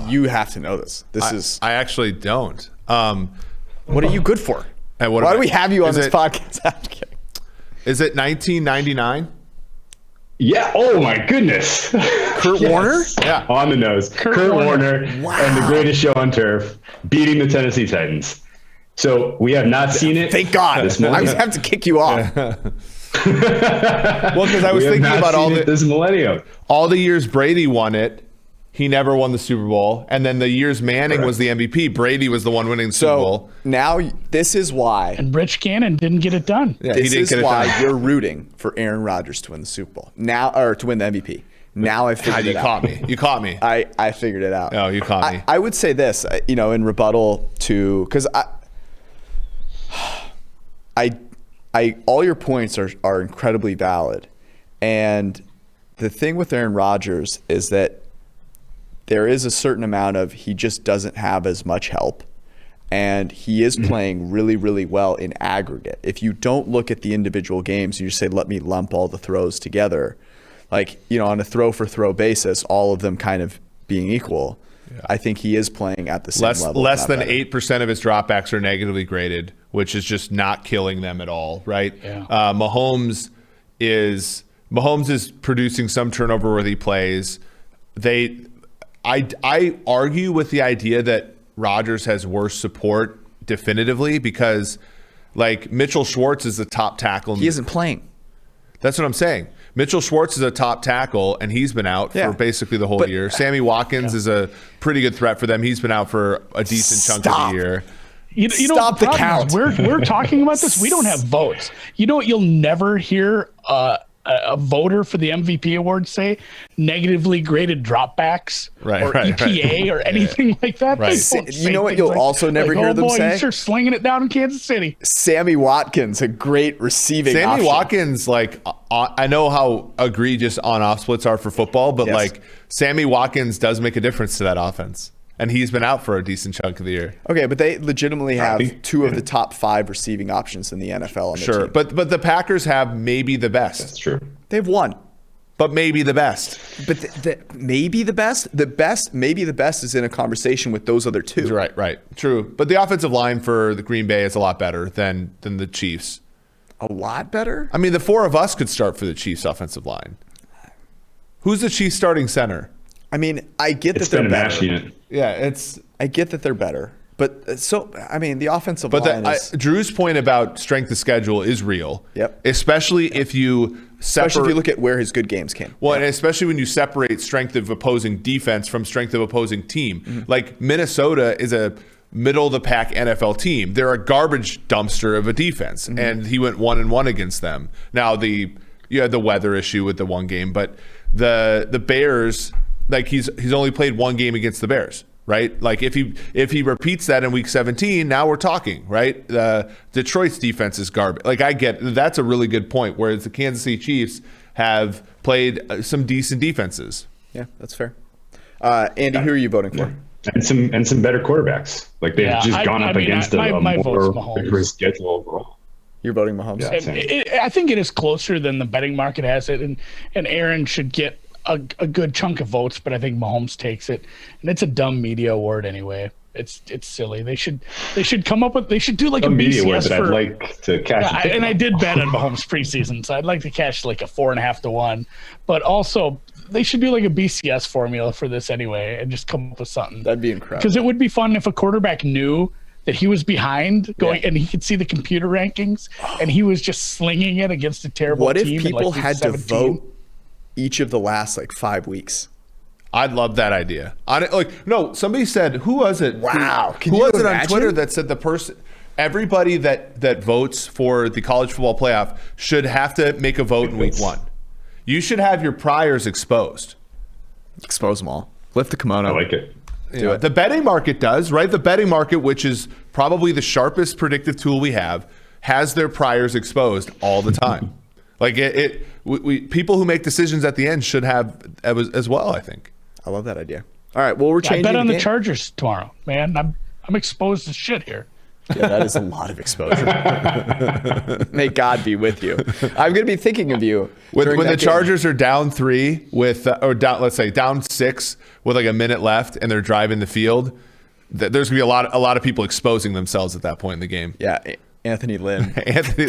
A: You have to know this.
B: I actually don't.
A: What are you good for? Why do we have you on this podcast? I'm kidding.
B: Is it 1999?
D: Yeah. Oh my goodness.
A: Kurt Warner?
B: Yeah.
D: On the nose. Kurt Warner and the greatest show on turf beating the Tennessee Titans. So we have not seen it.
A: Thank God. I was have to kick you off.
B: Well, because I was thinking about
D: this millennium.
B: All the years Brady won it, he never won the Super Bowl. And then the years Manning was the MVP, Brady was the one winning the Super Bowl.
A: Now this is why.
C: And Rich Gannon didn't get it done.
B: Yeah,
A: this is why you're rooting for Aaron Rodgers to win the Super Bowl. Now, or to win the MVP. Now I figured it out.
B: You caught me.
A: I figured it out.
B: Oh, you caught me.
A: I would say this, in rebuttal to, because all your points are incredibly valid. And the thing with Aaron Rodgers is that there is a certain amount of he just doesn't have as much help. And he is playing really, really well in aggregate. If you don't look at the individual games and you say, let me lump all the throws together, on a throw-for-throw basis, all of them kind of being equal, I think he is playing at the same level.
B: Less than 8% of his dropbacks are negatively graded, which is just not killing them at all, right?
C: Yeah.
B: Mahomes is producing some turnover-worthy plays. I argue with the idea that Rodgers has worse support definitively because, Mitchell Schwartz is the top tackle.
A: He isn't playing.
B: That's what I'm saying. Mitchell Schwartz is a top tackle, and he's been out for basically the whole year. Sammy Watkins is a pretty good threat for them. He's been out for a decent chunk of the year.
A: Stop the count.
C: We're talking about this. We don't have votes. You'll never hear a voter for the MVP award say negatively graded dropbacks or EPA or anything like that.
B: Right.
A: You know what you'll also never hear them say?
C: He's sure slinging it down in Kansas City.
A: Sammy Watkins, a great receiving option.
B: Watkins, I know how egregious on-off splits are for football, but Sammy Watkins does make a difference to that offense. And he's been out for a decent chunk of the year.
A: Okay, but they legitimately have two of the top 5 receiving options in the NFL on their team.
B: But the Packers have maybe the best.
D: That's true.
A: They've won.
B: But maybe the best.
A: But maybe the best? Maybe the best is in a conversation with those other two.
B: Right. True. But the offensive line for the Green Bay is a lot better than the Chiefs.
A: A lot better?
B: I mean, the 4 of us could start for the Chiefs offensive line. Who's the Chiefs starting center?
A: I mean, I get that they're better.
B: Yeah,
A: I get that they're better. But the offensive line is...
B: Drew's point about strength of schedule is real.
A: Yep.
B: Especially if you
A: look at where his good games came.
B: Well, and especially when you separate strength of opposing defense from strength of opposing team. Mm-hmm. Minnesota is a middle-of-the-pack NFL team. They're a garbage dumpster of a defense, and he went 1-1 against them. Now, you had the weather issue with the one game, but the Bears... he's only played one game against the Bears, right? If he repeats that in week 17, now we're talking, right? Detroit's defense is garbage. I get that's a really good point. Whereas the Kansas City Chiefs have played some decent defenses.
A: Yeah, that's fair. Andy, who are you voting for?
D: And some better quarterbacks. They've gone up against a more rigorous schedule overall.
A: You're voting Mahomes.
D: Yeah,
C: I think it is closer than the betting market has it, and Aaron should get a good chunk of votes, but I think Mahomes takes it, and it's a dumb media award anyway. It's silly. They should come up with. They should do like a
D: media award
C: BCS
D: that
C: for.
D: I'd like to catch.
C: And I did bet on Mahomes preseason, so I'd like to catch like a 4.5 to 1. But also, they should do like a BCS formula for this anyway, and just come up with something.
A: That'd be incredible.
C: Because it would be fun if a quarterback knew that he was behind going, and he could see the computer rankings, and he was just slinging it against a terrible
A: What if
C: team.
A: people
C: in, like,
A: had
C: 17?
A: to vote each of the last like 5 weeks?
B: I'd love that idea. Somebody said, who was it?
A: Wow.
B: Who was it on Twitter that said everybody that votes for the college football playoff should have to make a vote in week 1. You should have your priors exposed.
A: Expose them all. Lift the kimono.
D: I like it.
A: Do it.
B: The betting market does, right? The betting market, which is probably the sharpest predictive tool we have, has their priors exposed all the time. Like people who make decisions at the end should have as well, I think.
A: I love that idea. All right, well, we're changing.
C: I bet on the
A: game.
C: Chargers tomorrow, man. I'm exposed to shit here.
A: Yeah, that is a lot of exposure. May God be with you. I'm going to be thinking of you
B: when the Chargers are down 3 with let's say down 6 with like a minute left, and they're driving the field. There's going to be a lot of people exposing themselves at that point in the game.
A: Yeah, Anthony Lynn,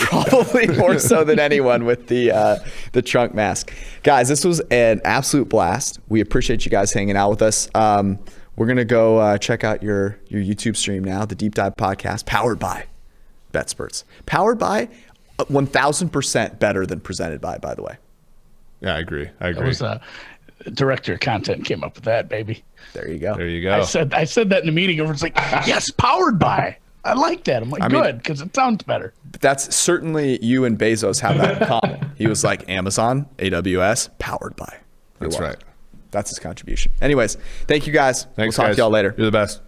A: probably more so than anyone with the trunk mask. Guys, this was an absolute blast. We appreciate you guys hanging out with us. We're gonna go check out your YouTube stream now, the Deep Dive Podcast, powered by BetSperts, powered by 1,000% better than presented by the way.
B: Yeah, I agree.
C: It was director of content came up with that, baby.
A: There you go.
C: I said that in a meeting. Everyone's like, yes, powered by. I like that. I'm like, good, because it sounds better.
A: That's certainly you and Bezos have that in common. He was like Amazon, AWS, powered by.
B: That's right.
A: That's his contribution. Anyways, thank you guys.
B: Thanks,
A: we'll talk
B: guys.
A: to y'all later.
B: You're the best.